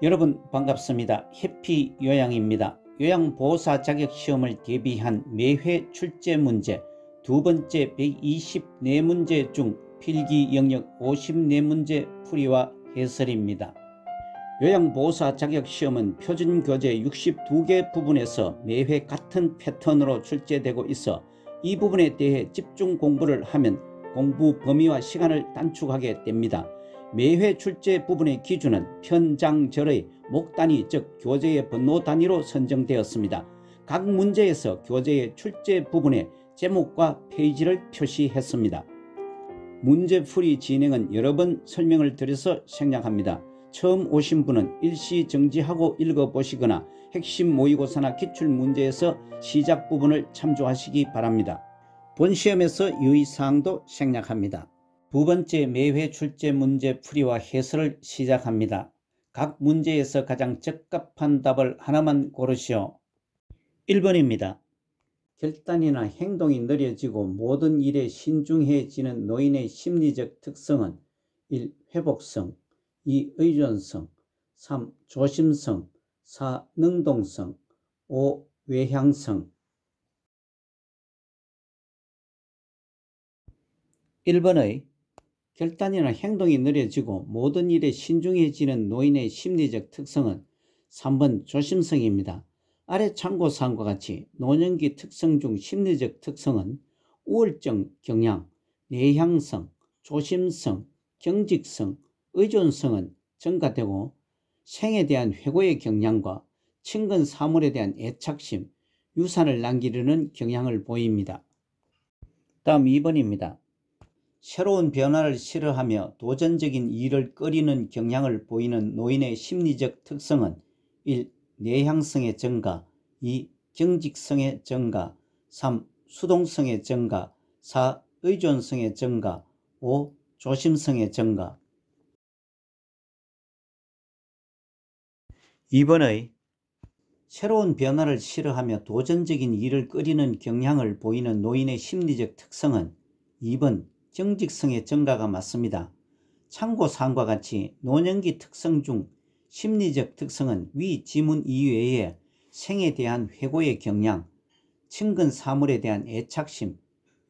여러분 반갑습니다. 해피 요양입니다. 요양보호사 자격시험을 대비한 매회 출제 문제 두 번째 124문제 중 필기 영역 54문제 풀이와 해설입니다. 요양보호사 자격시험은 표준교재 62개 부분에서 매회 같은 패턴으로 출제되고 있어 이 부분에 대해 집중 공부를 하면 공부 범위와 시간을 단축하게 됩니다. 매회 출제 부분의 기준은 편장절의 목단위 즉 교재의 번호 단위로 선정되었습니다. 각 문제에서 교재의 출제 부분의 제목과 페이지를 표시했습니다. 문제풀이 진행은 여러 번 설명을 드려서 생략합니다. 처음 오신 분은 일시정지하고 읽어보시거나 핵심 모의고사나 기출문제에서 시작 부분을 참조하시기 바랍니다. 본 시험에서 유의사항도 생략합니다. 두 번째 매회 출제 문제 풀이와 해설을 시작합니다. 각 문제에서 가장 적합한 답을 하나만 고르시오. 1번입니다. 결단이나 행동이 느려지고 모든 일에 신중해지는 노인의 심리적 특성은 1. 회복성, 2. 의존성, 3. 조심성, 4. 능동성, 5. 외향성. 1번의 결단이나 행동이 느려지고 모든 일에 신중해지는 노인의 심리적 특성은 3번 조심성입니다. 아래 참고사항과 같이 노년기 특성 중 심리적 특성은 우월적 경향, 내향성, 조심성, 경직성, 의존성은 증가되고 생에 대한 회고의 경향과 친근 사물에 대한 애착심, 유산을 남기려는 경향을 보입니다. 다음 2번입니다. 새로운 변화를 싫어하며 도전적인 일을 꺼리는 경향을 보이는 노인의 심리적 특성은 1. 내향성의 증가, 2. 경직성의 증가, 3. 수동성의 증가, 4. 의존성의 증가, 5. 조심성의 증가. 2번의 새로운 변화를 싫어하며 도전적인 일을 꺼리는 경향을 보이는 노인의 심리적 특성은 2번 경직성의 증가가 맞습니다. 참고사항과 같이 노년기 특성 중 심리적 특성은 위 지문 이외에 생에 대한 회고의 경향, 친근 사물에 대한 애착심,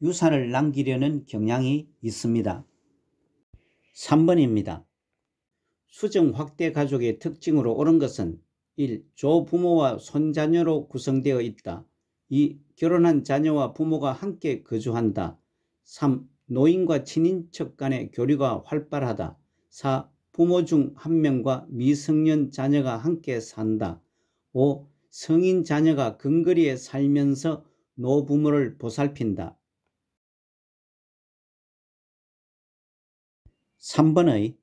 유산을 남기려는 경향이 있습니다. 3번입니다. 수정 확대 가족의 특징으로 옳은 것은 1. 조부모와 손자녀로 구성되어 있다. 2. 결혼한 자녀와 부모가 함께 거주한다. 3. 노인과 친인척 간의 교류가 활발하다. 4. 부모 중 한 명과 미성년 자녀가 함께 산다. 5. 성인 자녀가 근거리에 살면서 노부모를 보살핀다. 3번의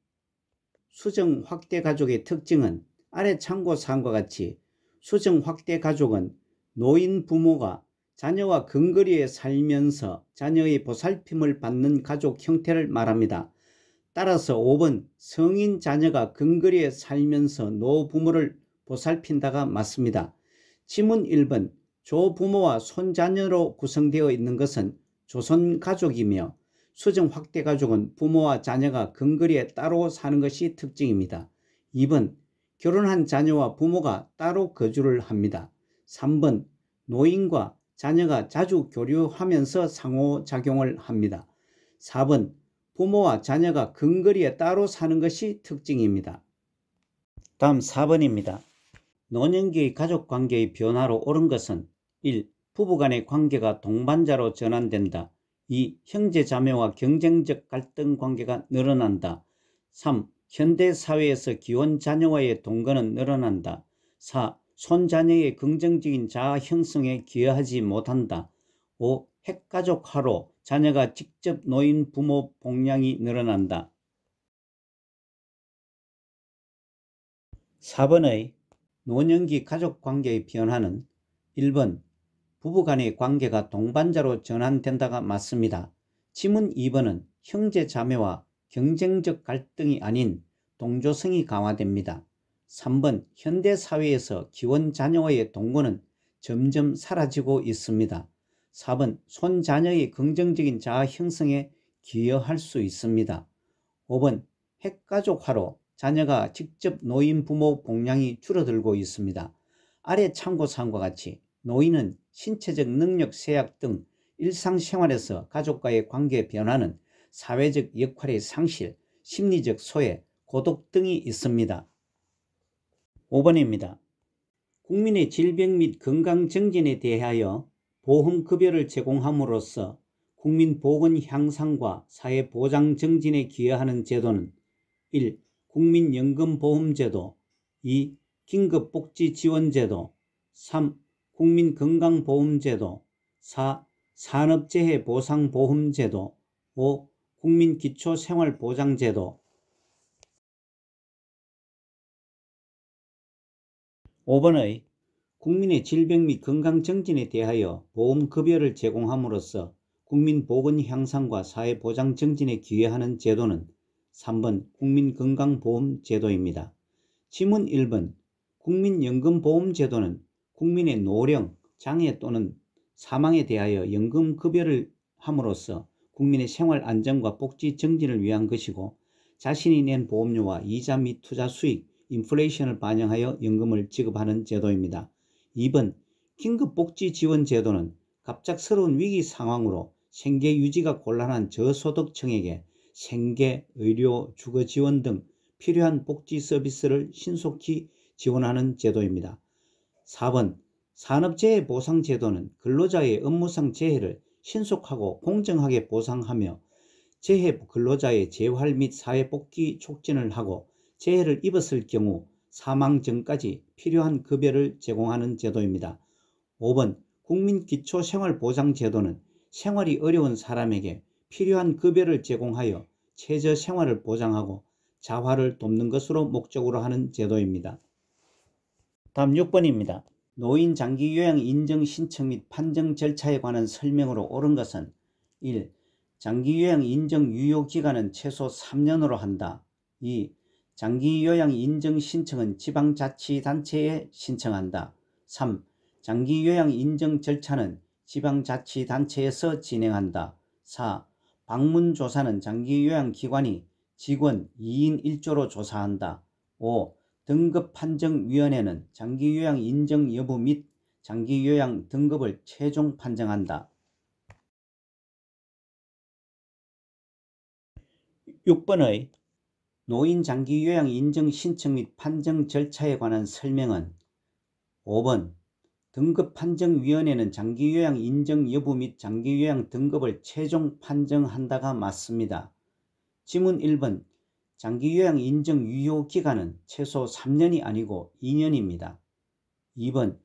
수정 확대 가족의 특징은 아래 참고사항과 같이 수정 확대 가족은 노인 부모가 자녀와 근거리에 살면서 자녀의 보살핌을 받는 가족 형태를 말합니다. 따라서 5번 성인 자녀가 근거리에 살면서 노부모를 보살핀다가 맞습니다. 지문 1번 조부모와 손자녀로 구성되어 있는 것은 조선가족이며 수정 확대 가족은 부모와 자녀가 근거리에 따로 사는 것이 특징입니다. 2번 결혼한 자녀와 부모가 따로 거주를 합니다. 3번 노인과 자녀가 자주 교류하면서 상호작용을 합니다. 4번 부모와 자녀가 근거리에 따로 사는 것이 특징입니다. 다음 4번입니다. 노년기의 가족관계의 변화로 옳은 것은 1. 부부간의 관계가 동반자로 전환된다. 2. 형제자매와 경쟁적 갈등 관계가 늘어난다. 3. 현대사회에서 기혼자녀와의 동거는 늘어난다. 4. 손자녀의 긍정적인 자아 형성에 기여하지 못한다. 5. 핵가족화로 자녀가 직접 노인 부모 봉양이 늘어난다. 4번의 노년기 가족관계의 변화는 1번 부부간의 관계가 동반자로 전환된다가 맞습니다. 지문 2번은 형제자매와 경쟁적 갈등이 아닌 동조성이 강화됩니다. 3번 현대사회에서 기혼자녀와의 동거는 점점 사라지고 있습니다. 4번 손자녀의 긍정적인 자아 형성에 기여할 수 있습니다. 5번 핵가족화로 자녀가 직접 노인 부모 복량이 줄어들고 있습니다. 아래 참고사항과 같이 노인은 신체적 능력 쇠약 등 일상생활에서 가족과의 관계 변화는 사회적 역할의 상실, 심리적 소외, 고독 등이 있습니다. 5번입니다. 국민의 질병 및 건강 정진에 대하여 보험급여를 제공함으로써 국민 보건 향상과 사회 보장 정진에 기여하는 제도는 1. 국민연금보험제도 2. 긴급복지지원제도 3. 국민건강보험제도 4. 산업재해보상보험제도 5. 국민기초생활보장제도 5번의 국민의 질병 및 건강 정진에 대하여 보험급여를 제공함으로써 국민 보건 향상과 사회 보장 정진에 기여하는 제도는 3번 국민건강보험제도입니다. 지문 1번 국민연금보험제도는 국민의 노령, 장애 또는 사망에 대하여 연금급여를 함으로써 국민의 생활 안정과 복지 정진을 위한 것이고 자신이 낸 보험료와 이자 및 투자 수익, 인플레이션을 반영하여 연금을 지급하는 제도입니다. 2번 긴급복지지원제도는 갑작스러운 위기 상황으로 생계 유지가 곤란한 저소득층에게 생계, 의료, 주거 지원 등 필요한 복지 서비스를 신속히 지원하는 제도입니다. 4번 산업재해보상제도는 근로자의 업무상 재해를 신속하고 공정하게 보상하며 재해 근로자의 재활 및 사회복귀 촉진을 하고 재해를 입었을 경우 사망 전까지 필요한 급여를 제공하는 제도입니다. 5번 국민기초생활보장제도는 생활이 어려운 사람에게 필요한 급여를 제공하여 최저생활을 보장하고 자활을 돕는 것으로 목적으로 하는 제도입니다. 다음 6번입니다. 노인 장기 요양 인정 신청 및 판정 절차에 관한 설명으로 옳은 것은 1. 장기 요양 인정 유효 기간은 최소 3년으로 한다. 2. 장기 요양 인정 신청은 지방자치단체에 신청한다. 3. 장기 요양 인정 절차는 지방자치단체에서 진행한다. 4. 방문조사는 장기 요양기관이 직원 2인 1조로 조사한다. 5. 등급판정위원회는 장기요양 인정 여부 및 장기요양 등급을 최종 판정한다. 6번의 노인 장기요양 인정 신청 및 판정 절차에 관한 설명은 5번 등급판정위원회는 장기요양 인정 여부 및 장기요양 등급을 최종 판정한다가 맞습니다. 지문 1번 장기요양 인정 유효 기간은 최소 3년이 아니고 2년입니다. 2번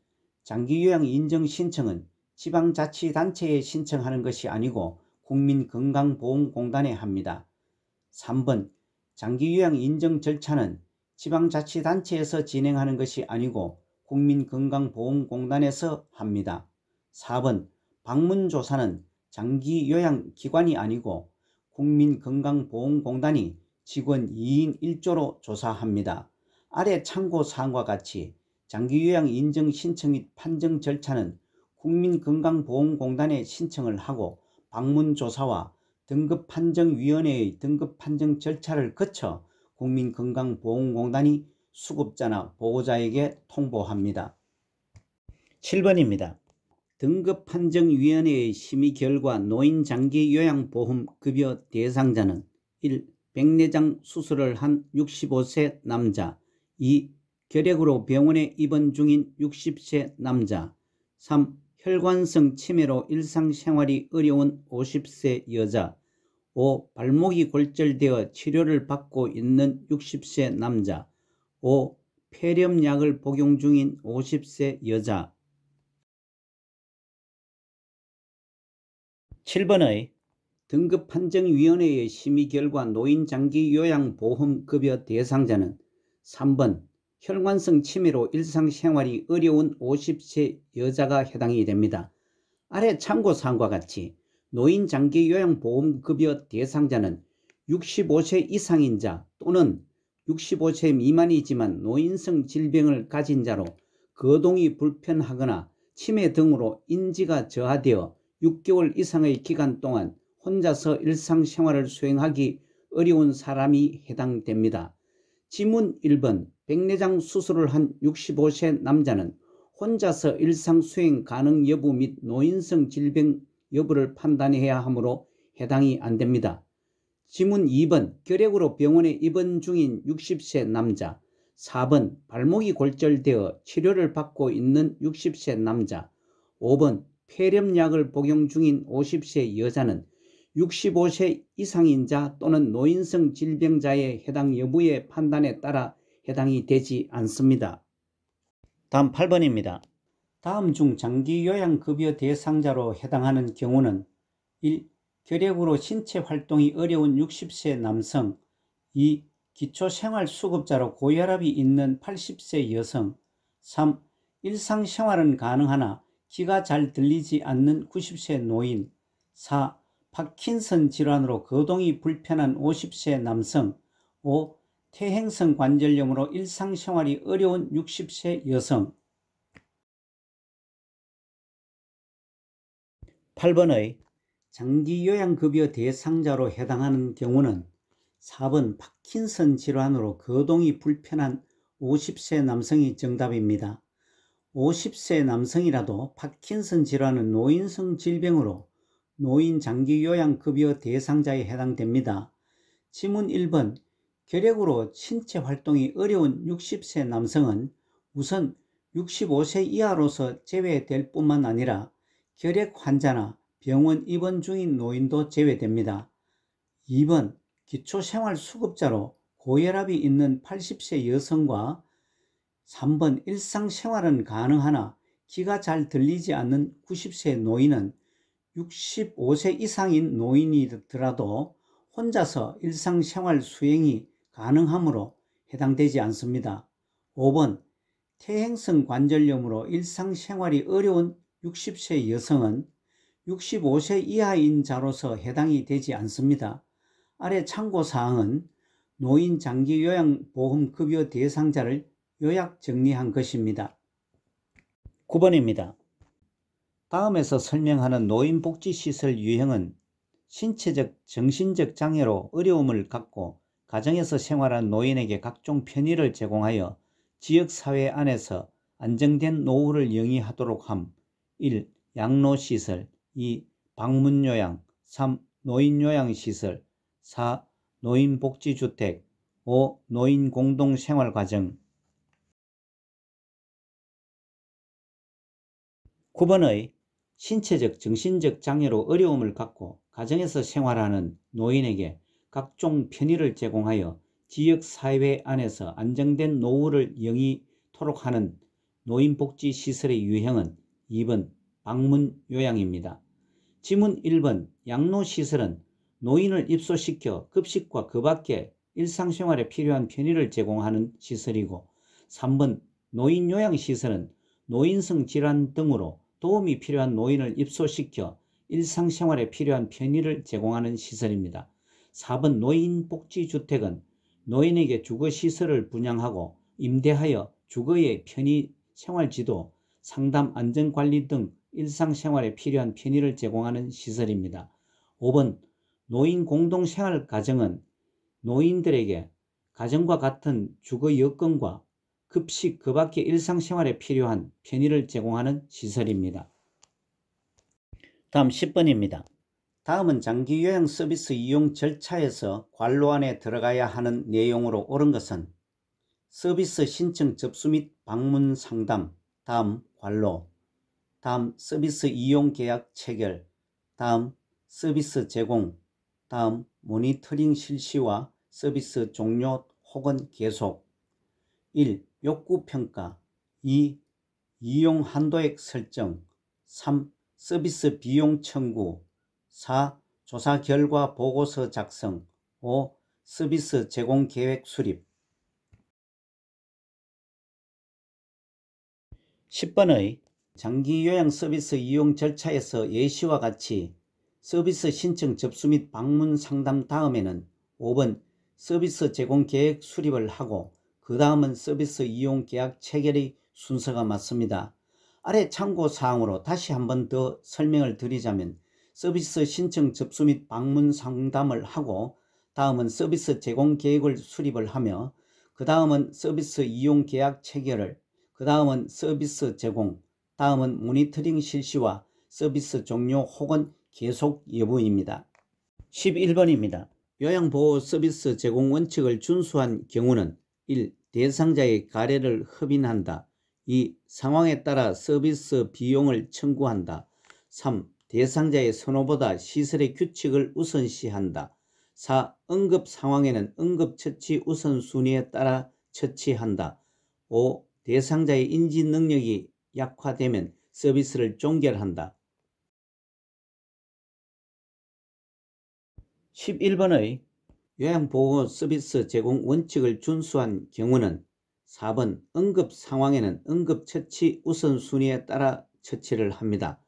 장기요양 인정 신청은 지방자치단체에 신청하는 것이 아니고 국민건강보험공단에 합니다. 3번 장기요양 인정 절차는 지방자치단체에서 진행하는 것이 아니고 국민건강보험공단에서 합니다. 4번 방문조사는 장기요양기관이 아니고 국민건강보험공단이 직원 2인 1조로 조사합니다. 아래 참고사항과 같이 장기요양 인정 신청 및 판정 절차는 국민건강보험공단에 신청을 하고 방문조사와 등급판정위원회의 등급판정 절차를 거쳐 국민건강보험공단이 수급자나 보호자에게 통보합니다. 7번입니다. 등급판정위원회의 심의 결과 노인장기요양보험급여 대상자는 1. 백내장 수술을 한 65세 남자 2. 결핵으로 병원에 입원 중인 60세 남자 3. 혈관성 치매로 일상생활이 어려운 50세 여자 5. 발목이 골절되어 치료를 받고 있는 60세 남자 5. 폐렴약을 복용 중인 50세 여자 7번의 등급판정위원회의 심의 결과 노인장기요양보험급여 대상자는 3번 혈관성 치매로 일상생활이 어려운 50세 여자가 해당이 됩니다. 아래 참고사항과 같이 노인장기요양보험급여 대상자는 65세 이상인 자 또는 65세 미만이지만 노인성 질병을 가진 자로 거동이 불편하거나 치매 등으로 인지가 저하되어 6개월 이상의 기간 동안 혼자서 일상생활을 수행하기 어려운 사람이 해당됩니다. 지문 1번 백내장 수술을 한 65세 남자는 혼자서 일상 수행 가능 여부 및 노인성 질병 여부를 판단해야 하므로 해당이 안됩니다. 지문 2번 결핵으로 병원에 입원 중인 60세 남자. 4번 발목이 골절되어 치료를 받고 있는 60세 남자. 5번 폐렴약을 복용 중인 50세 여자는 65세 이상인 자 또는 노인성 질병자의 해당 여부의 판단에 따라 해당이 되지 않습니다. 다음 8번입니다. 다음 중 장기요양급여 대상자로 해당하는 경우는 1. 결핵으로 신체 활동이 어려운 60세 남성. 2. 기초생활수급자로 고혈압이 있는 80세 여성. 3. 일상생활은 가능하나 귀가 잘 들리지 않는 90세 노인. 4. 파킨슨 질환으로 거동이 불편한 50세 남성. 5. 퇴행성 관절염으로 일상생활이 어려운 60세 여성. 8번의 장기요양급여 대상자로 해당하는 경우는 4번 파킨슨 질환으로 거동이 불편한 50세 남성이 정답입니다. 50세 남성이라도 파킨슨 질환은 노인성 질병으로 노인 장기요양급여 대상자에 해당됩니다. 지문 1번 결핵으로 신체 활동이 어려운 60세 남성은 우선 65세 이하로서 제외될 뿐만 아니라 결핵 환자나 병원 입원 중인 노인도 제외됩니다. 2번 기초생활수급자로 고혈압이 있는 80세 여성과 3번 일상생활은 가능하나 귀가 잘 들리지 않는 90세 노인은 65세 이상인 노인이더라도 혼자서 일상생활 수행이 가능하므로 해당되지 않습니다. 5번 퇴행성 관절염으로 일상생활이 어려운 60세 여성은 65세 이하인 자로서 해당이 되지 않습니다. 아래 참고사항은 노인 장기요양보험급여 대상자를 요약 정리한 것입니다. 9번입니다. 다음에서 설명하는 노인복지시설 유형은 신체적, 정신적 장애로 어려움을 갖고 가정에서 생활한 노인에게 각종 편의를 제공하여 지역사회 안에서 안정된 노후를 영위하도록 함. 1. 양로시설. 2. 방문요양. 3. 노인요양시설. 4. 노인복지주택. 5. 노인공동생활과정. 9번의 신체적, 정신적 장애로 어려움을 갖고 가정에서 생활하는 노인에게 각종 편의를 제공하여 지역사회 안에서 안정된 노후를 영위토록 하는 노인복지시설의 유형은 2번 방문요양입니다. 지문 1번 양로시설은 노인을 입소시켜 급식과 그 밖에 일상생활에 필요한 편의를 제공하는 시설이고, 3번 노인요양시설은 노인성 질환 등으로 도움이 필요한 노인을 입소시켜 일상생활에 필요한 편의를 제공하는 시설입니다. 4번 노인복지주택은 노인에게 주거시설을 분양하고 임대하여 주거의 편의, 생활지도, 상담, 안전관리 등 일상생활에 필요한 편의를 제공하는 시설입니다. 5번 노인공동생활가정은 노인들에게 가정과 같은 주거 여건과 급식, 그 밖의 일상생활에 필요한 편의를 제공하는 시설입니다. 다음 10번입니다. 다음은 장기요양 서비스 이용 절차에서 관로안에 들어가야 하는 내용으로 옳은 것은 서비스 신청 접수 및 방문 상담, 다음 관로, 다음 서비스 이용 계약 체결, 다음 서비스 제공, 다음 모니터링 실시와 서비스 종료 혹은 계속. 1. 욕구평가. 2. 이용 한도액 설정. 3. 서비스 비용 청구. 4. 조사 결과 보고서 작성. 5. 서비스 제공 계획 수립. 10번의 장기요양 서비스 이용 절차에서 예시와 같이 서비스 신청 접수 및 방문 상담 다음에는 5번 서비스 제공 계획 수립을 하고 그 다음은 서비스 이용 계약 체결의 순서가 맞습니다. 아래 참고사항으로 다시 한 번 더 설명을 드리자면 서비스 신청 접수 및 방문 상담을 하고 다음은 서비스 제공 계획을 수립을 하며 그 다음은 서비스 이용 계약 체결을, 그 다음은 서비스 제공, 다음은 모니터링 실시와 서비스 종료 혹은 계속 여부입니다. 11번입니다. 요양보호 서비스 제공 원칙을 준수한 경우는 1. 대상자의 가례를 협인한다. 2. 상황에 따라 서비스 비용을 청구한다. 3. 대상자의 선호보다 시설의 규칙을 우선시한다. 4. 응급 상황에는 응급처치 우선순위에 따라 처치한다. 5. 대상자의 인지 능력이 약화되면 서비스를 종결한다. 11번의 요양보호 서비스 제공 원칙을 준수한 경우는 4번 응급 상황에는 응급처치 우선순위에 따라 처치를 합니다.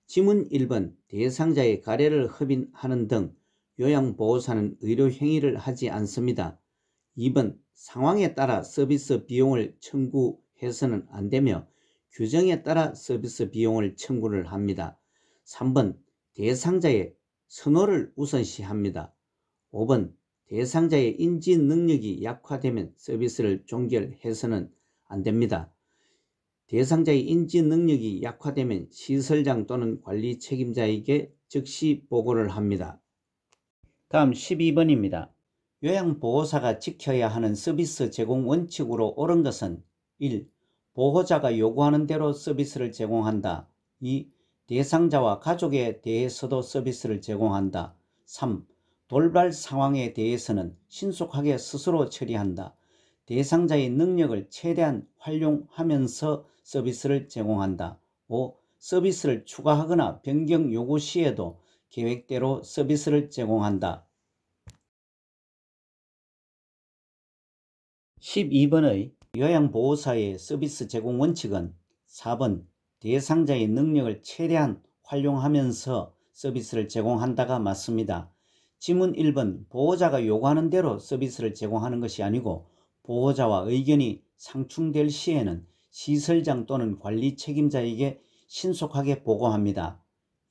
지문 1번 대상자의 가례를 협인하는 등 요양보호사는 의료행위를 하지 않습니다. 2번 상황에 따라 서비스 비용을 청구해서는 안되며 규정에 따라 서비스 비용을 청구를 합니다. 3번 대상자의 선호를 우선시합니다. 5번 대상자의 인지 능력이 약화되면 서비스를 종결해서는 안됩니다. 대상자의 인지 능력이 약화되면 시설장 또는 관리 책임자에게 즉시 보고를 합니다. 다음 12번입니다. 요양보호사가 지켜야 하는 서비스 제공 원칙으로 옳은 것은 1. 보호자가 요구하는 대로 서비스를 제공한다. 2. 대상자와 가족에 대해서도 서비스를 제공한다. 3. 돌발 상황에 대해서는 신속하게 스스로 처리한다. 대상자의 능력을 최대한 활용하면서 서비스를 제공한다. 5. 서비스를 추가하거나 변경 요구 시에도 계획대로 서비스를 제공한다. 12번의 요양보호사의 서비스 제공 원칙은 4번 대상자의 능력을 최대한 활용하면서 서비스를 제공한다가 맞습니다. 지문 1번 보호자가 요구하는 대로 서비스를 제공하는 것이 아니고 보호자와 의견이 상충될 시에는 시설장 또는 관리 책임자에게 신속하게 보고합니다.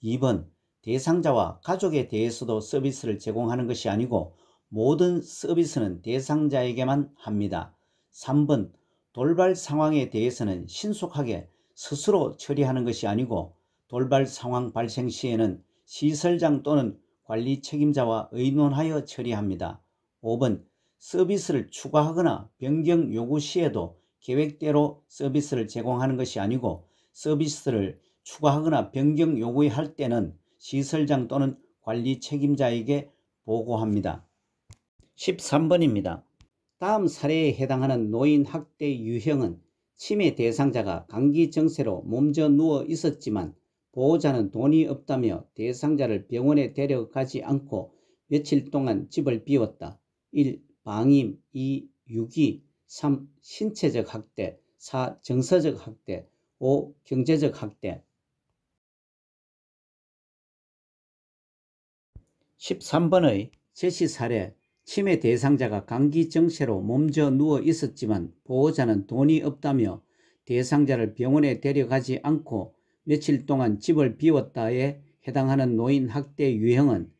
2번 대상자와 가족에 대해서도 서비스를 제공하는 것이 아니고 모든 서비스는 대상자에게만 합니다. 3번 돌발 상황에 대해서는 신속하게 스스로 처리하는 것이 아니고 돌발 상황 발생 시에는 시설장 또는 관리 책임자와 의논하여 처리합니다. 5번 서비스를 추가하거나 변경 요구 시에도 계획대로 서비스를 제공하는 것이 아니고 서비스를 추가하거나 변경 요구할 때는 시설장 또는 관리 책임자에게 보고합니다. 13번입니다. 다음 사례에 해당하는 노인 학대 유형은 침해 대상자가 감기 증세로 몸져 누워 있었지만 보호자는 돈이 없다며 대상자를 병원에 데려가지 않고 며칠 동안 집을 비웠다. 1. 방임 2. 유기 3. 신체적 학대 4. 정서적 학대 5. 경제적 학대 13번의 제시 사례 침해 대상자가 감기 증세로 몸져 누워 있었지만 보호자는 돈이 없다며 대상자를 병원에 데려가지 않고 며칠 동안 집을 비웠다에 해당하는 노인 학대 유형은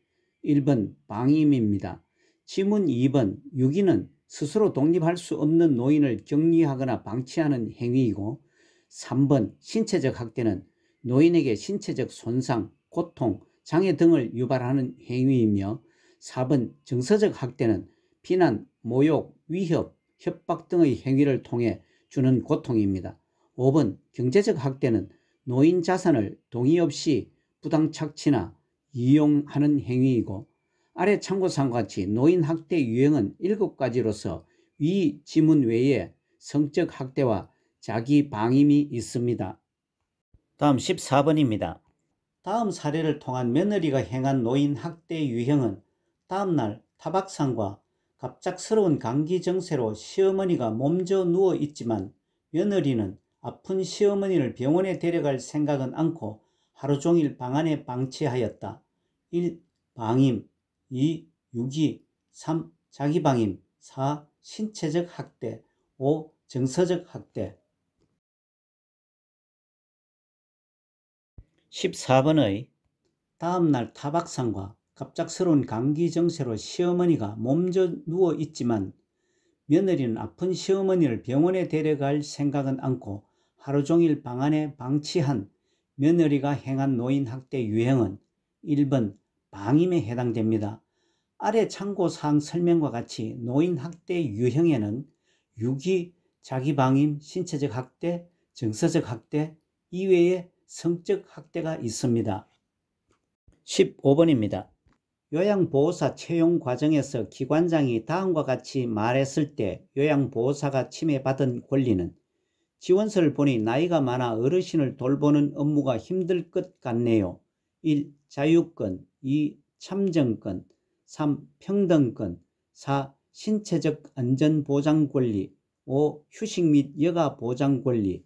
1번 방임입니다. 지문 2번 유기는 스스로 독립할 수 없는 노인을 격리하거나 방치하는 행위이고 3번 신체적 학대는 노인에게 신체적 손상, 고통, 장애 등을 유발하는 행위이며 4번 정서적 학대는 비난, 모욕, 위협, 협박 등의 행위를 통해 주는 고통입니다. 5번 경제적 학대는 노인 자산을 동의 없이 부당 착취나 이용하는 행위이고 아래 참고사항과 같이 노인 학대 유형은 7가지로서 위 지문 외에 성적 학대와 자기 방임이 있습니다. 다음 14번입니다. 다음 사례를 통한 며느리가 행한 노인 학대 유형은 다음날 타박상과 갑작스러운 감기 증세로 시어머니가 몸져 누워 있지만 며느리는 아픈 시어머니를 병원에 데려갈 생각은 않고 하루 종일 방 안에 방치하였다. 1. 방임 2. 유기 3. 자기방임 4. 신체적 학대 5. 정서적 학대 14번의 다음날 타박상과 갑작스러운 감기 증세로 시어머니가 몸져 누워 있지만 며느리는 아픈 시어머니를 병원에 데려갈 생각은 않고 하루 종일 방 안에 방치한 며느리가 행한 노인학대 유형은 1번 방임에 해당됩니다. 아래 참고사항 설명과 같이 노인학대 유형에는 유기, 자기방임, 신체적 학대, 정서적 학대 이외에 성적 학대가 있습니다. 15번입니다. 요양보호사 채용 과정에서 기관장이 다음과 같이 말했을 때 요양보호사가 침해받은 권리는 지원서를 보니 나이가 많아 어르신을 돌보는 업무가 힘들 것 같네요. 1. 자유권, 2. 참정권, 3. 평등권, 4. 신체적 안전보장 권리, 5. 휴식 및 여가 보장 권리.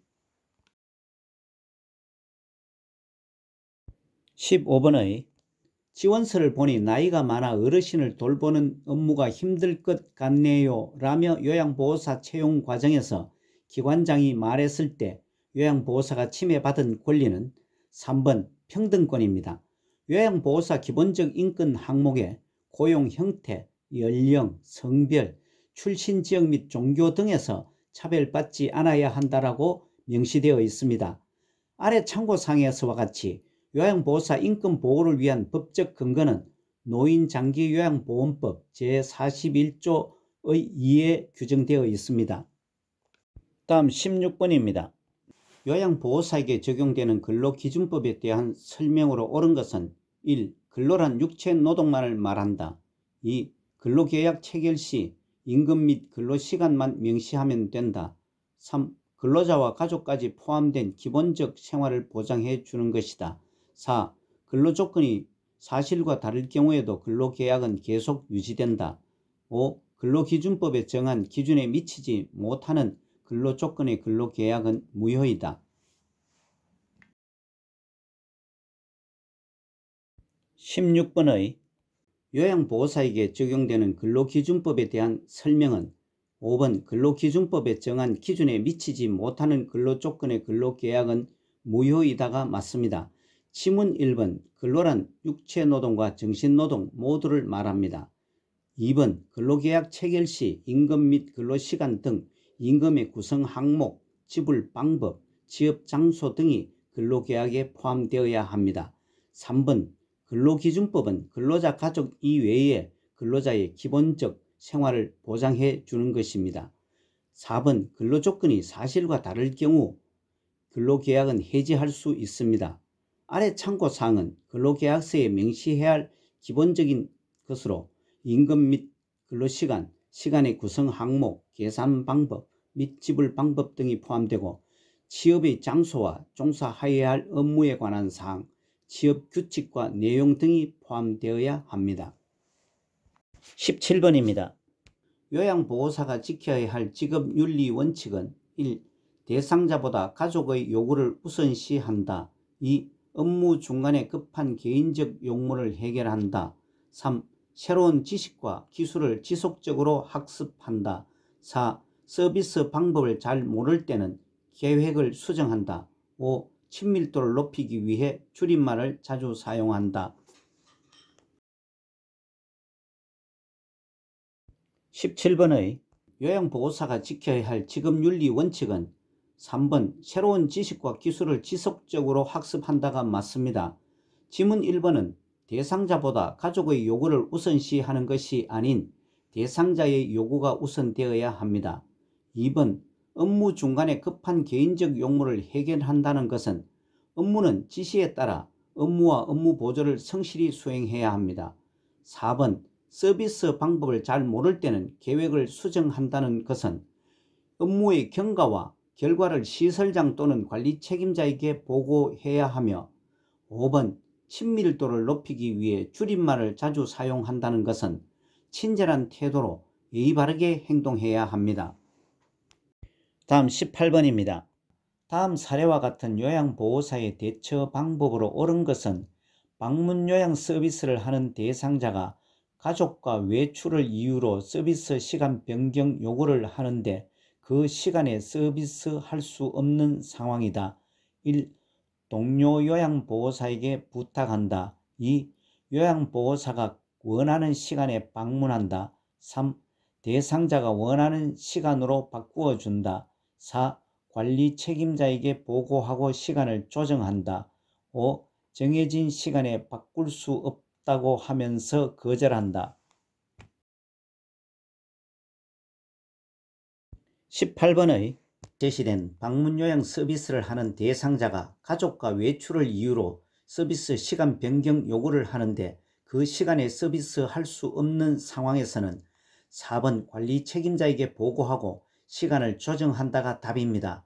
15번의 지원서를 보니 나이가 많아 어르신을 돌보는 업무가 힘들 것 같네요 라며 요양보호사 채용 과정에서 기관장이 말했을 때 요양보호사가 침해받은 권리는 3번 평등권입니다. 요양보호사 기본적 인권 항목에 고용 형태, 연령, 성별, 출신 지역 및 종교 등에서 차별받지 않아야 한다라고 명시되어 있습니다. 아래 참고사항에서와 같이 요양보호사 인권보호를 위한 법적 근거는 노인장기요양보험법 제41조의 2에 규정되어 있습니다. 다음 16번입니다. 요양보호사에게 적용되는 근로기준법에 대한 설명으로 옳은 것은 1. 근로란 육체노동만을 말한다. 2. 근로계약 체결 시 임금 및 근로시간만 명시하면 된다. 3. 근로자와 가족까지 포함된 기본적 생활을 보장해 주는 것이다. 4. 근로조건이 사실과 다를 경우에도 근로계약은 계속 유지된다. 5. 근로기준법에 정한 기준에 미치지 못하는 근로조건의 근로계약은 무효이다. 16번의 요양보호사에게 적용되는 근로기준법에 대한 설명은 5번 근로기준법에 정한 기준에 미치지 못하는 근로조건의 근로계약은 무효이다가 맞습니다. 지문 1번 근로란 육체노동과 정신노동 모두를 말합니다. 2번 근로계약 체결 시 임금 및 근로시간 등 임금의 구성 항목, 지불 방법, 지업 장소 등이 근로계약에 포함되어야 합니다. 3번 근로기준법은 근로자 가족 이외의 근로자의 기본적 생활을 보장해 주는 것입니다. 4번 근로조건이 사실과 다를 경우 근로계약은 해지할 수 있습니다. 아래 참고사항은 근로계약서에 명시해야 할 기본적인 것으로 임금 및 근로시간, 시간의 구성 항목, 계산 방법 및 지불 방법 등이 포함되고 취업의 장소와 종사하여야 할 업무에 관한 사항, 취업 규칙과 내용 등이 포함되어야 합니다. 17번입니다. 요양보호사가 지켜야 할 직업윤리 원칙은 1. 대상자보다 가족의 요구를 우선시한다. 2. 업무 중간에 급한 개인적 용무를 해결한다. 3. 새로운 지식과 기술을 지속적으로 학습한다. 4. 서비스 방법을 잘 모를 때는 계획을 수정한다. 5. 친밀도를 높이기 위해 줄임말을 자주 사용한다. 17번의 요양보호사가 지켜야 할 직업윤리 원칙은 3번 새로운 지식과 기술을 지속적으로 학습한다가 맞습니다. 지문 1번은 대상자보다 가족의 요구를 우선시하는 것이 아닌 대상자의 요구가 우선되어야 합니다. 2번 업무 중간에 급한 개인적 용무를 해결한다는 것은 업무는 지시에 따라 업무와 업무 보조를 성실히 수행해야 합니다. 4번 서비스 방법을 잘 모를 때는 계획을 수정한다는 것은 업무의 경과와 결과를 시설장 또는 관리 책임자에게 보고해야 하며 5번 친밀도를 높이기 위해 줄임말을 자주 사용한다는 것은 친절한 태도로 예의 바르게 행동해야 합니다. 다음 18번입니다. 다음 사례와 같은 요양보호사의 대처 방법으로 옳은 것은 방문요양 서비스를 하는 대상자가 가족과 외출을 이유로 서비스 시간 변경 요구를 하는데 그 시간에 서비스할 수 없는 상황이다. 1. 동료 요양보호사에게 부탁한다. 2. 요양보호사가 원하는 시간에 방문한다. 3. 대상자가 원하는 시간으로 바꾸어 준다. 4. 관리 책임자에게 보고하고 시간을 조정한다. 5. 정해진 시간에 바꿀 수 없다고 하면서 거절한다. 18번의 제시된 방문 요양 서비스를 하는 대상자가 가족과 외출을 이유로 서비스 시간 변경 요구를 하는데 그 시간에 서비스할 수 없는 상황에서는 4번 관리 책임자에게 보고하고 시간을 조정한다가 답입니다.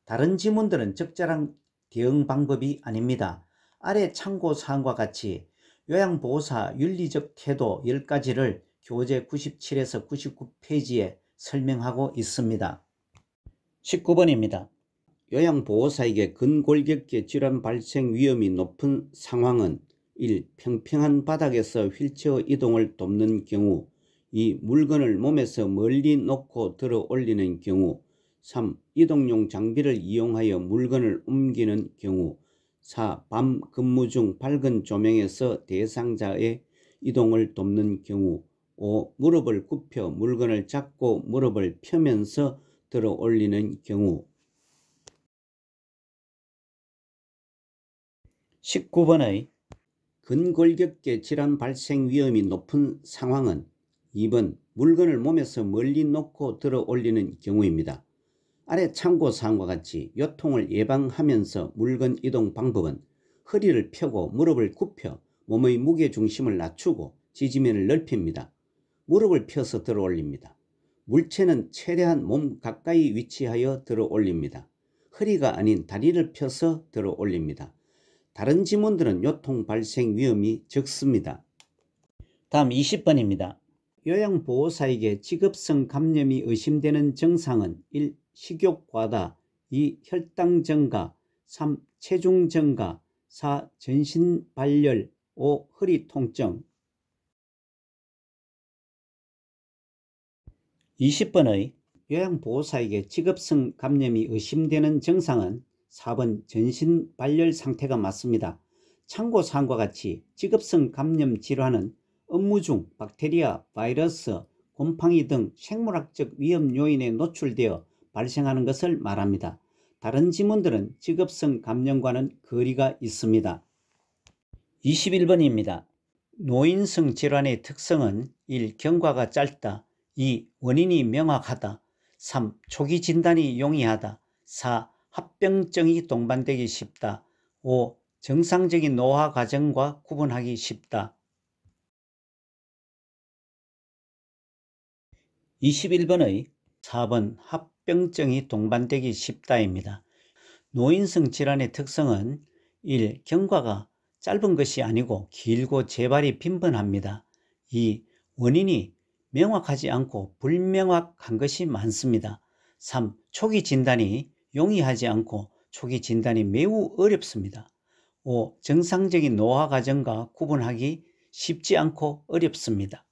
다른 지문들은 적절한 대응 방법이 아닙니다. 아래 참고사항과 같이 요양보호사 윤리적 태도 10가지를 교재 97에서 99페이지에 설명하고 있습니다. 19번입니다. 요양보호사에게 근골격계 질환 발생 위험이 높은 상황은 1. 평평한 바닥에서 휠체어 이동을 돕는 경우 2. 물건을 몸에서 멀리 놓고 들어 올리는 경우 3. 이동용 장비를 이용하여 물건을 옮기는 경우 4. 밤 근무 중 밝은 조명에서 대상자의 이동을 돕는 경우 5. 무릎을 굽혀 물건을 잡고 무릎을 펴면서 들어 올리는 경우. 19번의 근골격계 질환 발생 위험이 높은 상황은 2번 물건을 몸에서 멀리 놓고 들어 올리는 경우입니다. 아래 참고사항과 같이 요통을 예방하면서 물건 이동 방법은 허리를 펴고 무릎을 굽혀 몸의 무게중심을 낮추고 지지면을 넓힙니다. 무릎을 펴서 들어 올립니다. 물체는 최대한 몸 가까이 위치하여 들어 올립니다. 허리가 아닌 다리를 펴서 들어 올립니다. 다른 지문들은 요통 발생 위험이 적습니다. 다음 20번입니다. 요양보호사에게 직업성 감염이 의심되는 증상은 1. 식욕 과다 2. 혈당 증가 3. 체중 증가 4. 전신 발열 5. 허리 통증. 20번의 요양보호사에게 직업성 감염이 의심되는 증상은 4번 전신 발열 상태가 맞습니다. 참고사항과 같이 직업성 감염 질환은 업무 중 박테리아, 바이러스, 곰팡이 등 생물학적 위험 요인에 노출되어 발생하는 것을 말합니다. 다른 지문들은 직업성 감염과는 거리가 있습니다. 21번입니다. 노인성 질환의 특성은 1. 경과가 짧다 2. 원인이 명확하다 3. 초기 진단이 용이하다 4. 합병증이 동반되기 쉽다 5. 정상적인 노화 과정과 구분하기 쉽다. 21번의 4번 합병증이 동반되기 쉽다입니다. 노인성 질환의 특성은 1. 경과가 짧은 것이 아니고 길고 재발이 빈번합니다. 2. 원인이 명확하지 않고 불명확한 것이 많습니다. 3. 초기 진단이 용이하지 않고 초기 진단이 매우 어렵습니다. 5. 정상적인 노화 과정과 구분하기 쉽지 않고 어렵습니다.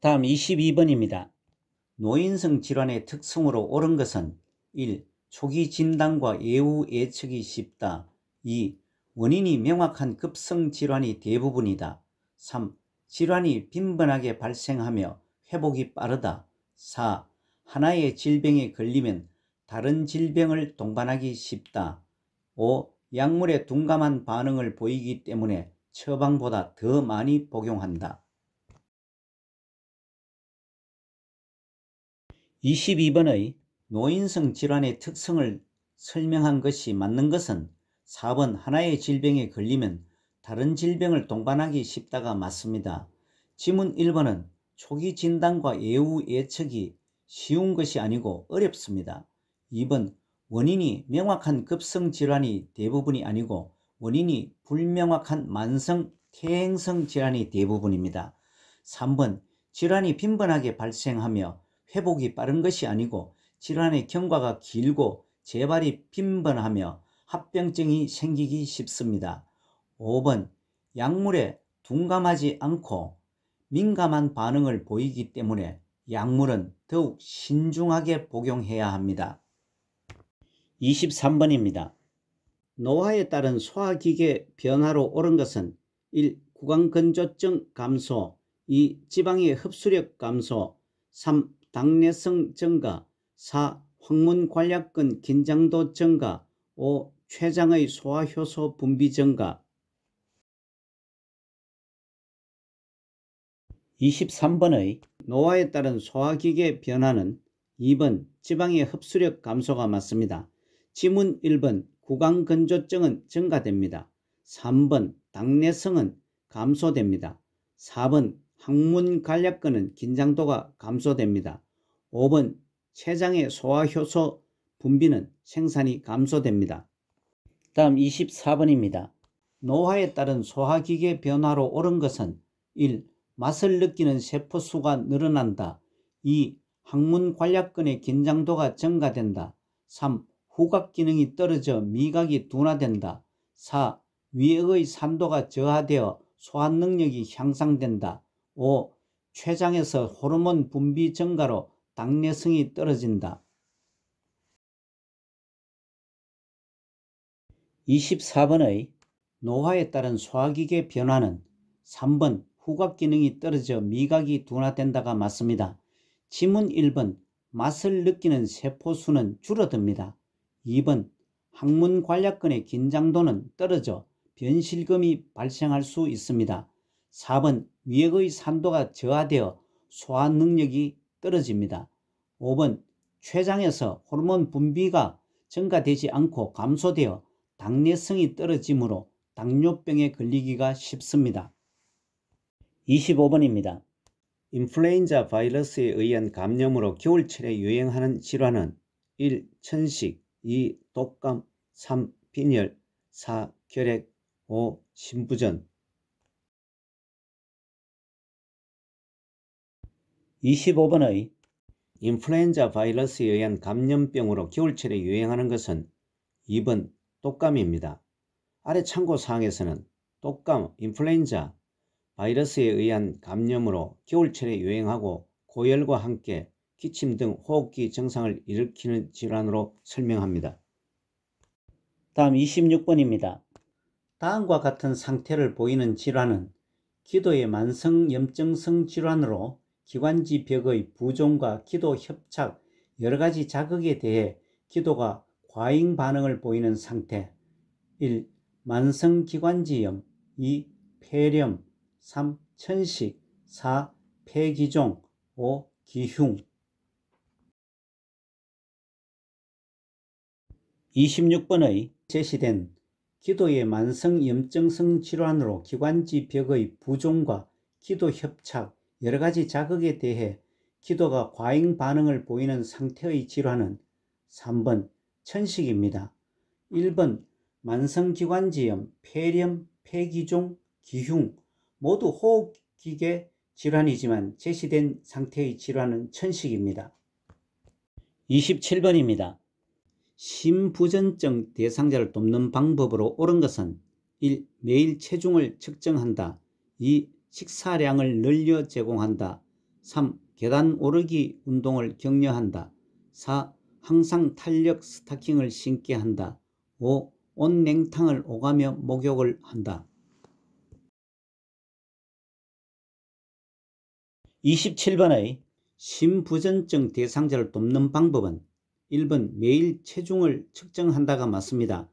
다음 22번입니다. 노인성 질환의 특성으로 옳은 것은 1. 초기 진단과 예후 예측이 쉽다 2. 원인이 명확한 급성 질환이 대부분이다 3. 질환이 빈번하게 발생하며 회복이 빠르다 4. 하나의 질병에 걸리면 다른 질병을 동반하기 쉽다 5. 약물에 둔감한 반응을 보이기 때문에 처방보다 더 많이 복용한다. 22번의 노인성 질환의 특성을 설명한 것이 맞는 것은 4번 하나의 질병에 걸리면 다른 질병을 동반하기 쉽다가 맞습니다. 지문 1번은 초기 진단과 예후 예측이 쉬운 것이 아니고 어렵습니다. 2번 원인이 명확한 급성 질환이 대부분이 아니고 원인이 불명확한 만성 퇴행성 질환이 대부분입니다. 3번 질환이 빈번하게 발생하며 회복이 빠른 것이 아니고 질환의 경과가 길고 재발이 빈번하며 합병증이 생기기 쉽습니다. 5번 약물에 둔감하지 않고 민감한 반응을 보이기 때문에 약물은 더욱 신중하게 복용해야 합니다. 23번입니다. 노화에 따른 소화기계 변화로 옳은 것은 1. 구강건조증 감소 2. 지방의 흡수력 감소 3. 당내성 증가. 4. 항문 관략근 긴장도 증가. 5. 췌장의 소화효소 분비 증가. 23번의 노화에 따른 소화기계 변화는 2번 지방의 흡수력 감소가 맞습니다. 지문 1번 구강건조증은 증가됩니다. 3번 당내성은 감소됩니다. 4번 항문 관략근은 긴장도가 감소됩니다. 5번 췌장의 소화효소 분비는 생산이 감소됩니다. 다음 24번입니다. 노화에 따른 소화기계 변화로 옳은 것은 1. 맛을 느끼는 세포수가 늘어난다. 2. 항문 관략근의 긴장도가 증가된다. 3. 후각 기능이 떨어져 미각이 둔화된다. 4. 위액의 산도가 저하되어 소화 능력이 향상된다. 5. 췌장에서 호르몬 분비 증가로 당내성이 떨어진다. 24번의 노화에 따른 소화기계 변화는 3번 후각 기능이 떨어져 미각이 둔화된다가 맞습니다. 지문 1번 맛을 느끼는 세포수는 줄어듭니다. 2번 항문 관략근의 긴장도는 떨어져 변실금이 발생할 수 있습니다. 4번 위액의 산도가 저하되어 소화 능력이 떨어집니다. 5번 췌장에서 호르몬 분비가 증가되지 않고 감소되어 당내성이 떨어지므로 당뇨병에 걸리기가 쉽습니다. 25번입니다. 인플루엔자 바이러스에 의한 감염으로 겨울철에 유행하는 질환은 1. 천식, 2. 독감, 3. 빈혈, 4. 결핵, 5. 신부전. 25번의 인플루엔자 바이러스에 의한 감염병으로 겨울철에 유행하는 것은 2번 독감입니다. 아래 참고사항에서는 독감, 인플루엔자 바이러스에 의한 감염으로 겨울철에 유행하고 고열과 함께 기침 등 호흡기 증상을 일으키는 질환으로 설명합니다. 다음 26번입니다. 다음과 같은 상태를 보이는 질환은 기도의 만성염증성 질환으로 기관지 벽의 부종과 기도 협착, 여러가지 자극에 대해 기도가 과잉 반응을 보이는 상태. 1. 만성기관지염, 2. 폐렴, 3. 천식, 4. 폐기종, 5. 기흉. 26번의 제시된 기도의 만성염증성 질환으로 기관지 벽의 부종과 기도 협착, 여러가지 자극에 대해 기도가 과잉 반응을 보이는 상태의 질환은 3번 천식입니다. 1번 만성기관지염, 폐렴, 폐기종, 기흉 모두 호흡기계 질환이지만 제시된 상태의 질환은 천식입니다. 27번입니다. 심부전증 대상자를 돕는 방법으로 옳은 것은 1. 매일 체중을 측정한다. 2. 식사량을 늘려 제공한다. 3. 계단 오르기 운동을 격려한다. 4. 항상 탄력 스타킹을 신게 한다. 5. 온냉탕을 오가며 목욕을 한다. 27번의 심부전증 대상자를 돕는 방법은 1번 매일 체중을 측정한다가 맞습니다.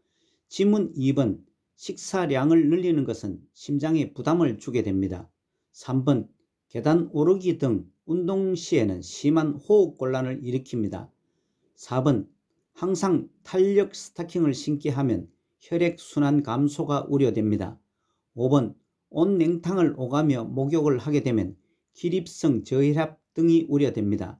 지문 2번 식사량을 늘리는 것은 심장에 부담을 주게 됩니다. 3번 계단 오르기 등 운동 시에는 심한 호흡곤란을 일으킵니다. 4번 항상 탄력 스타킹을 신게 하면 혈액순환 감소가 우려됩니다. 5번 온냉탕을 오가며 목욕을 하게 되면 기립성 저혈압 등이 우려됩니다.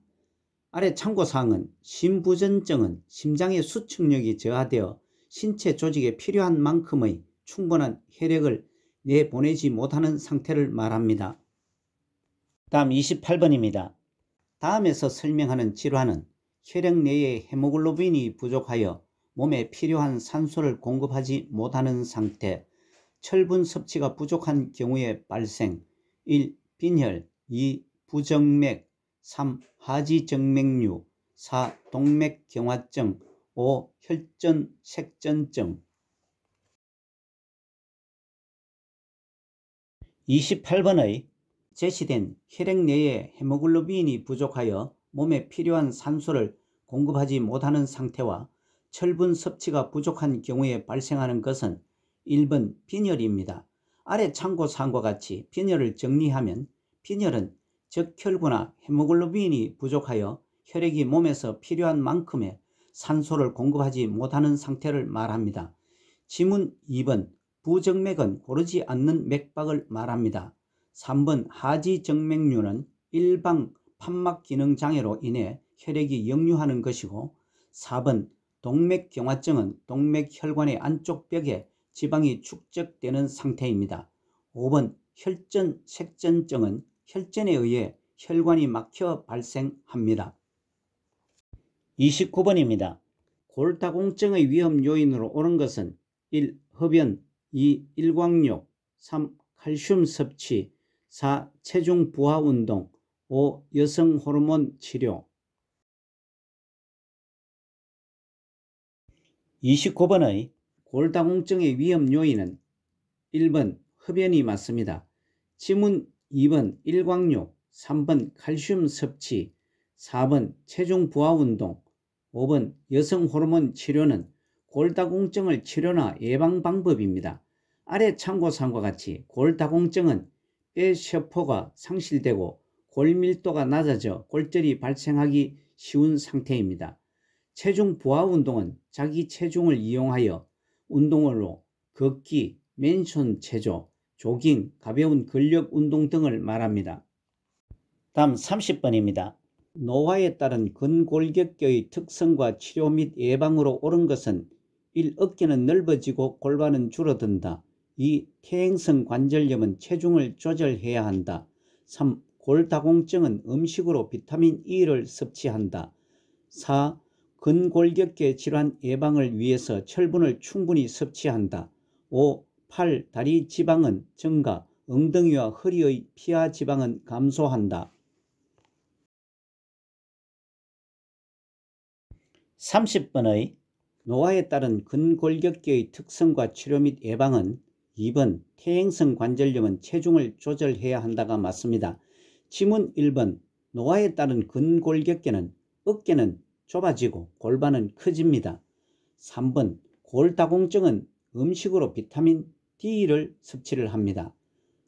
아래 참고사항은 심부전증은 심장의 수축력이 저하되어 신체 조직에 필요한 만큼의 충분한 혈액을 내보내지 못하는 상태를 말합니다. 다음 28번입니다. 다음에서 설명하는 질환은 혈액 내에 헤모글로빈이 부족하여 몸에 필요한 산소를 공급하지 못하는 상태, 철분 섭취가 부족한 경우의 발생. 1. 빈혈, 2. 부정맥, 3. 하지정맥류, 4. 동맥경화증, 5. 혈전색전증. 28번의 제시된 혈액 내에 헤모글로빈이 부족하여 몸에 필요한 산소를 공급하지 못하는 상태와 철분 섭취가 부족한 경우에 발생하는 것은 1번 빈혈입니다. 아래 참고사항과 같이 빈혈을 정리하면 빈혈은 적혈구나 헤모글로빈이 부족하여 혈액이 몸에서 필요한 만큼의 산소를 공급하지 못하는 상태를 말합니다. 지문 2번 부정맥은 고르지 않는 맥박을 말합니다. 3번 하지정맥류는 일방 판막기능장애로 인해 혈액이 역류하는 것이고 4번 동맥경화증은 동맥혈관의 안쪽 벽에 지방이 축적되는 상태입니다. 5번 혈전색전증은 혈전에 의해 혈관이 막혀 발생합니다. 29번입니다. 골다공증의 위험 요인으로 옳은 것은 1. 흡연 2. 일광욕 3. 칼슘 섭취 4. 체중 부하 운동 5. 여성 호르몬 치료 29번의 골다공증의 위험 요인은 1번 흡연이 맞습니다. 지문 2번 일광욕 3번 칼슘 섭취 4번 체중 부하 운동 5번 여성 호르몬 치료는 골다공증을 치료나 예방 방법입니다. 아래 참고사항과 같이 골다공증은 뼈세포가 상실되고 골밀도가 낮아져 골절이 발생하기 쉬운 상태입니다. 체중 부하 운동은 자기 체중을 이용하여 운동으로 걷기, 맨손 체조, 조깅, 가벼운 근력 운동 등을 말합니다. 다음 30번입니다. 노화에 따른 근골격계의 특성과 치료 및 예방으로 옳은 것은 1. 어깨는 넓어지고 골반은 줄어든다. 2. 퇴행성 관절염은 체중을 조절해야 한다. 3. 골다공증은 음식으로 비타민 E를 섭취한다. 4. 근골격계 질환 예방을 위해서 철분을 충분히 섭취한다. 5. 팔, 다리 지방은 증가, 엉덩이와 허리의 피하 지방은 감소한다. 30번의 노화에 따른 근골격계의 특성과 치료 및 예방은 2번 퇴행성 관절염은 체중을 조절해야 한다가 맞습니다. 지문 1번 노화에 따른 근골격계는 어깨는 좁아지고 골반은 커집니다. 3번 골다공증은 음식으로 비타민 D를 섭취를 합니다.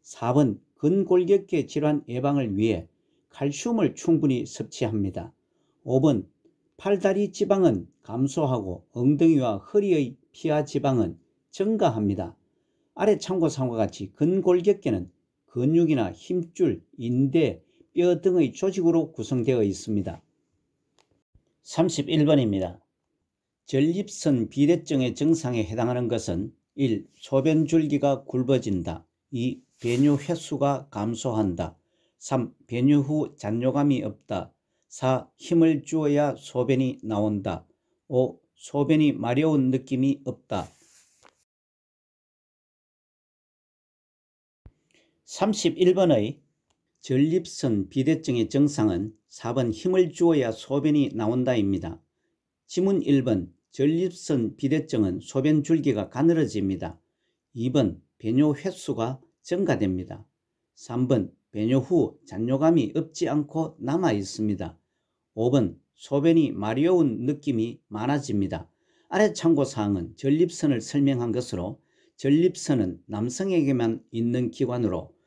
4번 근골격계 질환 예방을 위해 칼슘을 충분히 섭취합니다. 5번 팔다리 지방은 감소하고 엉덩이와 허리의 피하 지방은 증가합니다. 아래 참고사항과 같이 근골격계는 근육이나 힘줄, 인대, 뼈 등의 조직으로 구성되어 있습니다. 31번입니다. 전립선 비대증의 증상에 해당하는 것은 1. 소변줄기가 굵어진다. 2. 배뇨 횟수가 감소한다. 3. 배뇨 후 잔뇨감이 없다. 4. 힘을 주어야 소변이 나온다. 5. 소변이 마려운 느낌이 없다. 31번의 전립선 비대증의 증상은 4번 힘을 주어야 소변이 나온다입니다. 지문 1번 전립선 비대증은 소변 줄기가 가늘어집니다. 2번 배뇨 횟수가 증가됩니다. 3번 배뇨 후 잔뇨감이 없지 않고 남아 있습니다. 5번 소변이 마려운 느낌이 많아집니다. 아래 참고사항은 전립선을 설명한 것으로 전립선은 남성에게만 있는 기관으로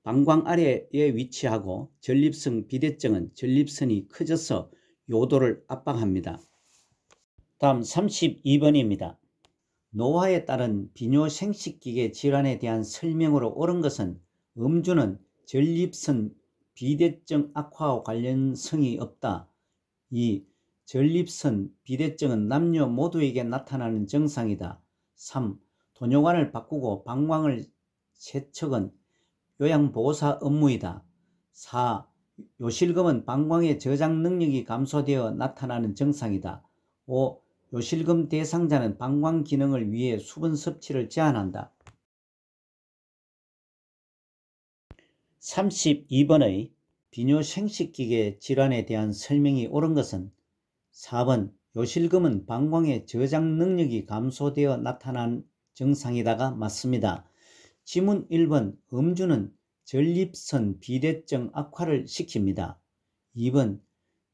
방광 아래에 위치하고 전립선 비대증은 전립선이 커져서 요도를 압박합니다. 다음 32번입니다. 노화에 따른 비뇨생식기계 질환에 대한 설명으로 옳은 것은 음주는 전립선 비대증 악화와 관련성이 없다. 2. 전립선 비대증은 남녀 모두에게 나타나는 증상이다. 3. 도뇨관을 바꾸고 방광을 세척은 요양보호사 업무이다. 4. 요실금은 방광의 저장 능력이 감소되어 나타나는 증상이다. 5. 요실금 대상자는 방광 기능을 위해 수분 섭취를 제한한다. 32번의 비뇨생식기계 질환에 대한 설명이 옳은 것은 4번 요실금은 방광의 저장 능력이 감소되어 나타난 증상이다가 맞습니다. 지문 1번 음주는 전립선 비대증 악화를 시킵니다. 2번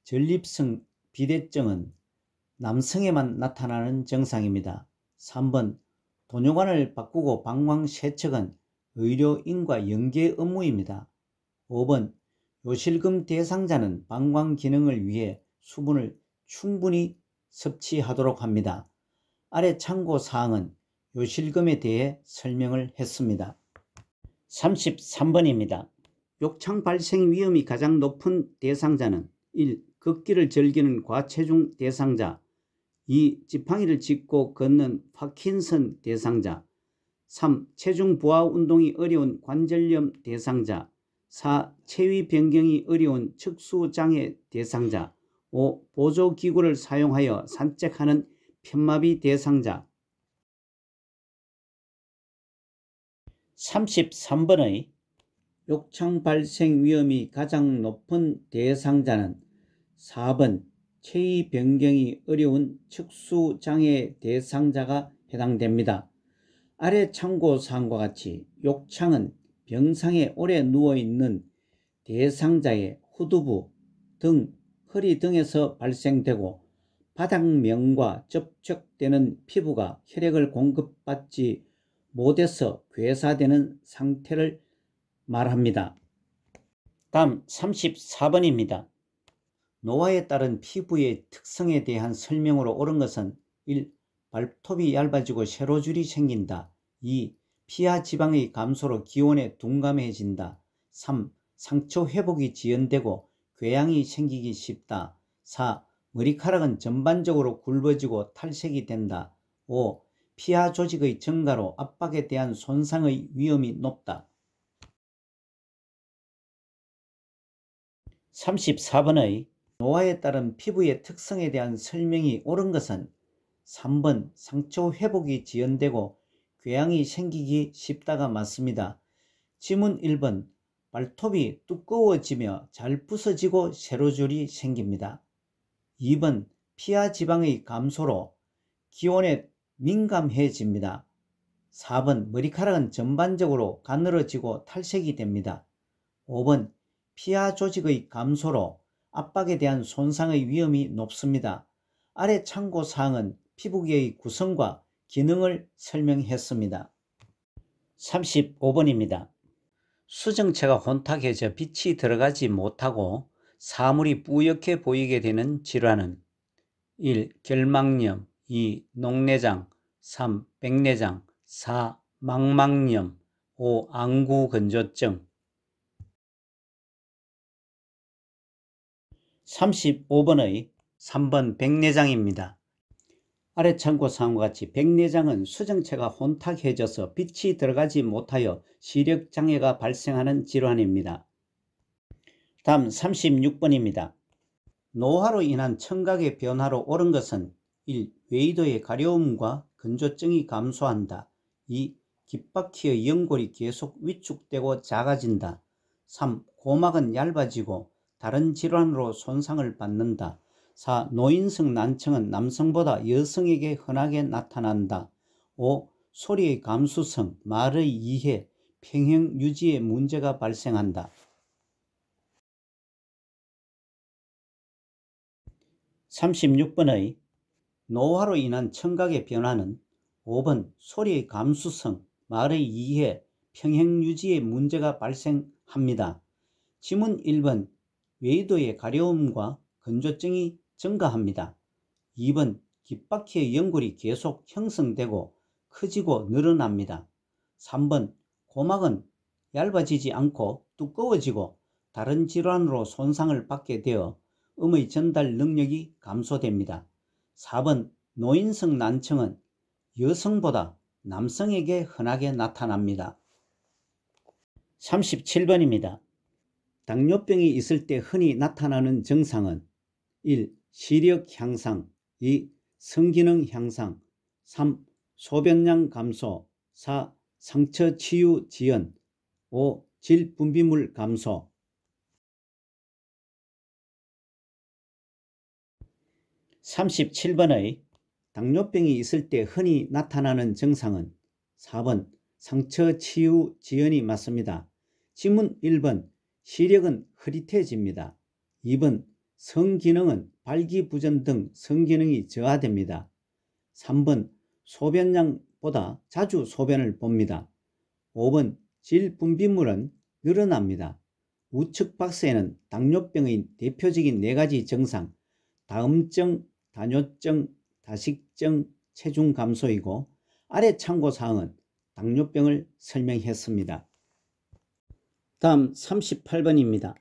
전립선 비대증은 남성에만 나타나는 증상입니다. 3번 도뇨관을 바꾸고 방광 세척은 의료인과 연계 업무입니다. 5번 요실금 대상자는 방광 기능을 위해 수분을 충분히 섭취하도록 합니다. 아래 참고사항은 요실금에 대해 설명을 했습니다. 33번입니다. 욕창 발생 위험이 가장 높은 대상자는 1. 걷기를 즐기는 과체중 대상자, 2. 지팡이를 짚고 걷는 파킨슨 대상자, 3. 체중 부하 운동이 어려운 관절염 대상자, 4. 체위 변경이 어려운 척수장애 대상자, 5. 보조기구를 사용하여 산책하는 편마비 대상자. 33번의 욕창 발생 위험이 가장 높은 대상자는 4번 체위 변경이 어려운 척수장애 대상자가 해당됩니다. 아래 참고사항과 같이 욕창은 병상에 오래 누워있는 대상자의 후두부, 등, 허리 등에서 발생되고 바닥면과 접촉되는 피부가 혈액을 공급받지 못해서 괴사되는 상태를 말합니다. 다음 34번입니다. 노화에 따른 피부의 특성에 대한 설명으로 옳은 것은 1. 발톱이 얇아지고 세로줄이 생긴다. 2. 피하 지방의 감소로 기온에 둔감해진다. 3. 상처 회복이 지연되고 궤양이 생기기 쉽다. 4. 머리카락은 전반적으로 굵어지고 탈색이 된다. 5. 피하 조직의 증가로 압박에 대한 손상의 위험이 높다. 34번의 노화에 따른 피부의 특성에 대한 설명이 옳은 것은 3번 상처 회복이 지연되고 궤양이 생기기 쉽다가 맞습니다. 지문 1번 발톱이 두꺼워지며 잘 부서지고 세로줄이 생깁니다. 2번 피하 지방의 감소로 기온에 민감해집니다. 4번 머리카락은 전반적으로 가늘어지고 탈색이 됩니다. 5번 피하 조직의 감소로 압박에 대한 손상의 위험이 높습니다. 아래 참고사항은 피부계의 구성과 기능을 설명했습니다. 35번입니다. 수정체가 혼탁해져 빛이 들어가지 못하고 사물이 뿌옇게 보이게 되는 질환은 1. 결막염, 2. 녹내장, 3. 백내장, 4. 망막염, 5. 안구건조증. 35번의 3번 백내장입니다. 아래 참고사항과 같이 백내장은 수정체가 혼탁해져서 빛이 들어가지 못하여 시력장애가 발생하는 질환입니다. 다음 36번입니다. 노화로 인한 청각의 변화로 옳은 것은 1. 외이도의 가려움과 건조증이 감소한다. 2. 귓바퀴의 연골이 계속 위축되고 작아진다. 3. 고막은 얇아지고 다른 질환으로 손상을 받는다. 4. 노인성 난청은 남성보다 여성에게 흔하게 나타난다. 5. 소리의 감수성, 말의 이해, 평형 유지에 문제가 발생한다. 36번의 노화로 인한 청각의 변화는 5번 소리의 감수성, 말의 이해, 평형 유지에 문제가 발생합니다. 지문 1번 외이도의 가려움과 건조증이 증가합니다. 2번 귓바퀴의 연골이 계속 형성되고 커지고 늘어납니다. 3번 고막은 얇아지지 않고 두꺼워지고 다른 질환으로 손상을 받게 되어 음의 전달 능력이 감소됩니다. 4번 노인성 난청은 여성보다 남성에게 흔하게 나타납니다. 37번입니다. 당뇨병이 있을 때 흔히 나타나는 증상은 1. 시력 향상, 2. 성기능 향상, 3. 소변량 감소, 4. 상처 치유 지연, 5. 질 분비물 감소. 37번의 당뇨병이 있을 때 흔히 나타나는 증상은 4번 상처 치유 지연이 맞습니다. 지문 1번 시력은 흐릿해집니다. 2번 성기능은 발기부전 등 성기능이 저하됩니다. 3번 소변량보다 자주 소변을 봅니다. 5번 질분비물은 늘어납니다. 우측 박스에는 당뇨병의 대표적인 4가지 증상, 다음증, 다뇨증, 다식증, 체중 감소이고 아래 참고사항은 당뇨병을 설명했습니다. 다음 38번입니다.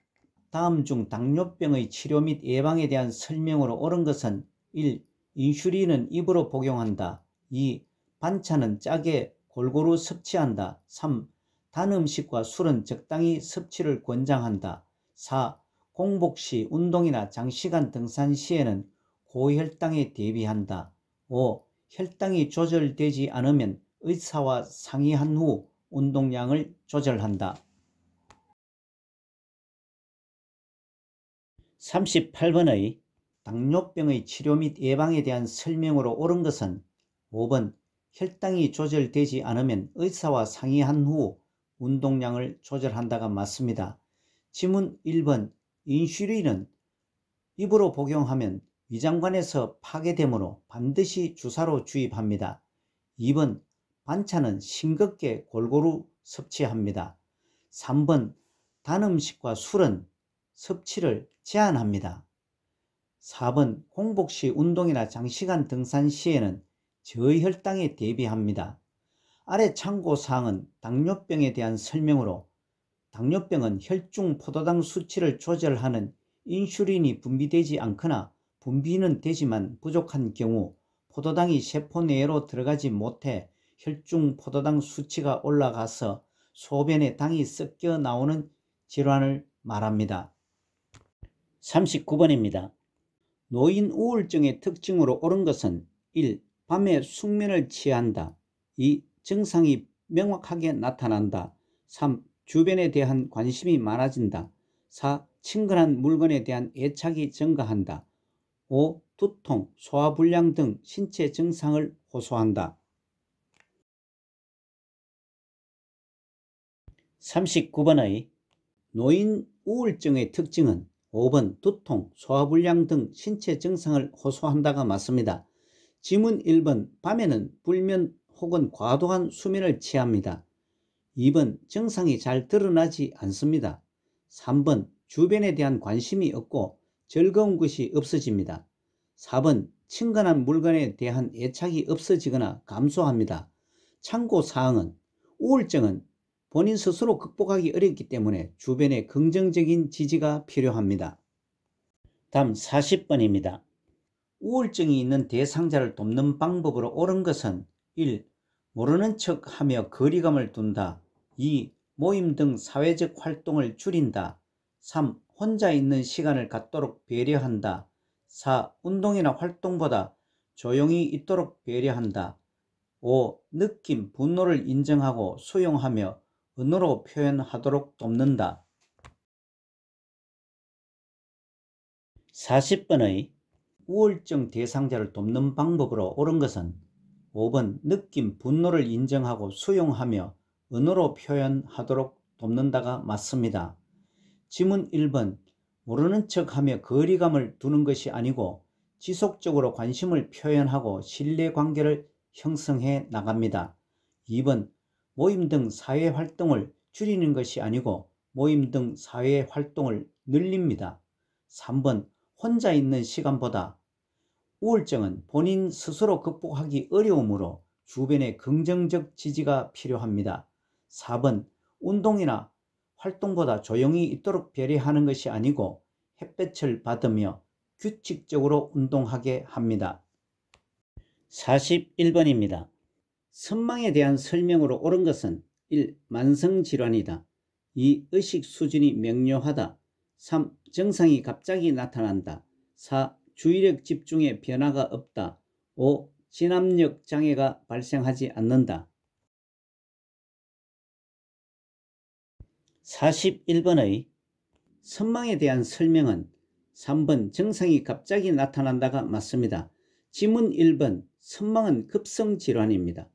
다음 중 당뇨병의 치료 및 예방에 대한 설명으로 옳은 것은 1. 인슐린은 입으로 복용한다. 2. 반찬은 짜게 골고루 섭취한다. 3. 단 음식과 술은 적당히 섭취를 권장한다. 4. 공복 시, 운동이나 장시간 등산 시에는 고혈당에 대비한다. 5. 혈당이 조절되지 않으면 의사와 상의한 후 운동량을 조절한다. 38번의 당뇨병의 치료 및 예방에 대한 설명으로 옳은 것은 5번 혈당이 조절되지 않으면 의사와 상의한 후 운동량을 조절한다가 맞습니다. 지문 1번 인슐린은 입으로 복용하면 위장관에서 파괴되므로 반드시 주사로 주입합니다. 2번 반찬은 싱겁게 골고루 섭취합니다. 3번 단 음식과 술은 섭취를 제한합니다. 4번 공복 시, 운동이나 장시간 등산 시에는 저혈당에 대비합니다. 아래 참고사항은 당뇨병에 대한 설명으로 당뇨병은 혈중 포도당 수치를 조절하는 인슐린이 분비되지 않거나 분비는 되지만 부족한 경우 포도당이 세포 내로 들어가지 못해 혈중 포도당 수치가 올라가서 소변에 당이 섞여 나오는 질환을 말합니다. 39번입니다. 노인 우울증의 특징으로 옳은 것은 1. 밤에 숙면을 취한다. 2. 증상이 명확하게 나타난다. 3. 주변에 대한 관심이 많아진다. 4. 친근한 물건에 대한 애착이 증가한다. 5. 두통, 소화불량 등 신체 증상을 호소한다. 39번의 노인 우울증의 특징은 5번 두통, 소화불량 등 신체 증상을 호소한다가 맞습니다. 지문 1번 밤에는 불면 혹은 과도한 수면을 취합니다. 2번 증상이 잘 드러나지 않습니다. 3번 주변에 대한 관심이 없고 즐거운 것이 없어집니다. 4번 친근한 물건에 대한 애착이 없어지거나 감소합니다. 참고사항은 우울증은 본인 스스로 극복하기 어렵기 때문에 주변의 긍정적인 지지가 필요합니다. 다음 40번입니다. 우울증이 있는 대상자를 돕는 방법으로 옳은 것은 1. 모르는 척하며 거리감을 둔다. 2. 모임 등 사회적 활동을 줄인다. 3. 혼자 있는 시간을 갖도록 배려한다. 4. 운동이나 활동보다 조용히 있도록 배려한다. 5. 느낌, 분노를 인정하고 수용하며 언어로 표현하도록 돕는다. 40번의 우울증 대상자를 돕는 방법으로 옳은 것은 5번 느낌, 분노를 인정하고 수용하며 언어로 표현하도록 돕는다가 맞습니다. 지문 1번 모르는 척하며 거리감을 두는 것이 아니고 지속적으로 관심을 표현하고 신뢰관계를 형성해 나갑니다. 2번 모임 등 사회활동을 줄이는 것이 아니고 모임 등 사회활동을 늘립니다. 3번 혼자 있는 시간보다 우울증은 본인 스스로 극복하기 어려우므로 주변의 긍정적 지지가 필요합니다. 4번 운동이나 활동보다 조용히 있도록 배려하는 것이 아니고 햇볕을 받으며 규칙적으로 운동하게 합니다. 41번입니다. 선망에 대한 설명으로 옳은 것은 1. 만성질환이다. 2. 의식 수준이 명료하다. 3. 증상이 갑자기 나타난다. 4. 주의력 집중에 변화가 없다. 5. 진압력 장애가 발생하지 않는다. 41번의 선망에 대한 설명은 3번 증상이 갑자기 나타난다가 맞습니다. 지문 1번 선망은 급성질환입니다.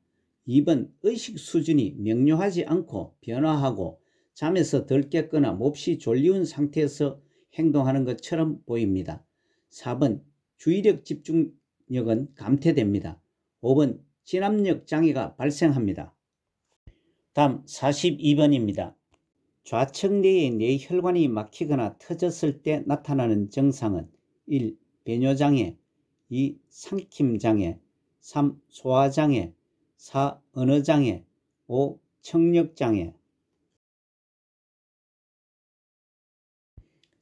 2번 의식 수준이 명료하지 않고 변화하고 잠에서 덜 깼거나 몹시 졸리운 상태에서 행동하는 것처럼 보입니다. 4번 주의력 집중력은 감퇴됩니다. 5번 진압력 장애가 발생합니다. 다음 42번입니다. 좌측 뇌의 뇌혈관이 막히거나 터졌을 때 나타나는 증상은 1. 배뇨장애, 2. 삼킴장애, 3. 소화장애, 4. 언어장애, 5. 청력장애.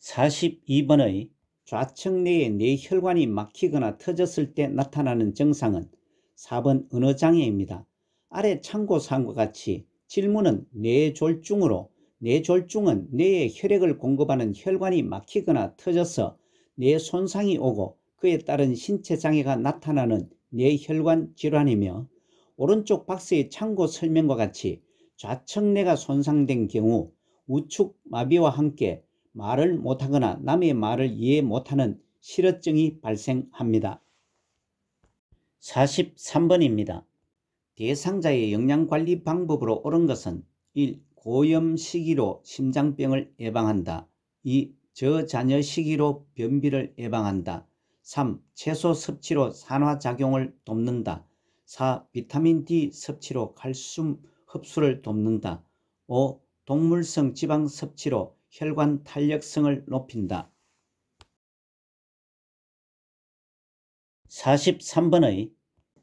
42번의 좌측 뇌의 뇌혈관이 막히거나 터졌을 때 나타나는 증상은 4번 언어장애입니다. 아래 참고사항과 같이 질문은 뇌졸중으로 뇌졸중은 뇌에 혈액을 공급하는 혈관이 막히거나 터져서 뇌 손상이 오고 그에 따른 신체 장애가 나타나는 뇌혈관 질환이며, 오른쪽 박스의 참고 설명과 같이 좌측 뇌가 손상된 경우 우측 마비와 함께 말을 못하거나 남의 말을 이해 못하는 실어증이 발생합니다. 43번입니다. 대상자의 영양관리 방법으로 옳은 것은 1. 고염 시기로 심장병을 예방한다. 2. 저자녀 시기로 변비를 예방한다. 3. 채소 섭취로 산화작용을 돕는다. 4. 비타민 D 섭취로 칼슘 흡수를 돕는다. 5. 동물성 지방 섭취로 혈관 탄력성을 높인다. 43번의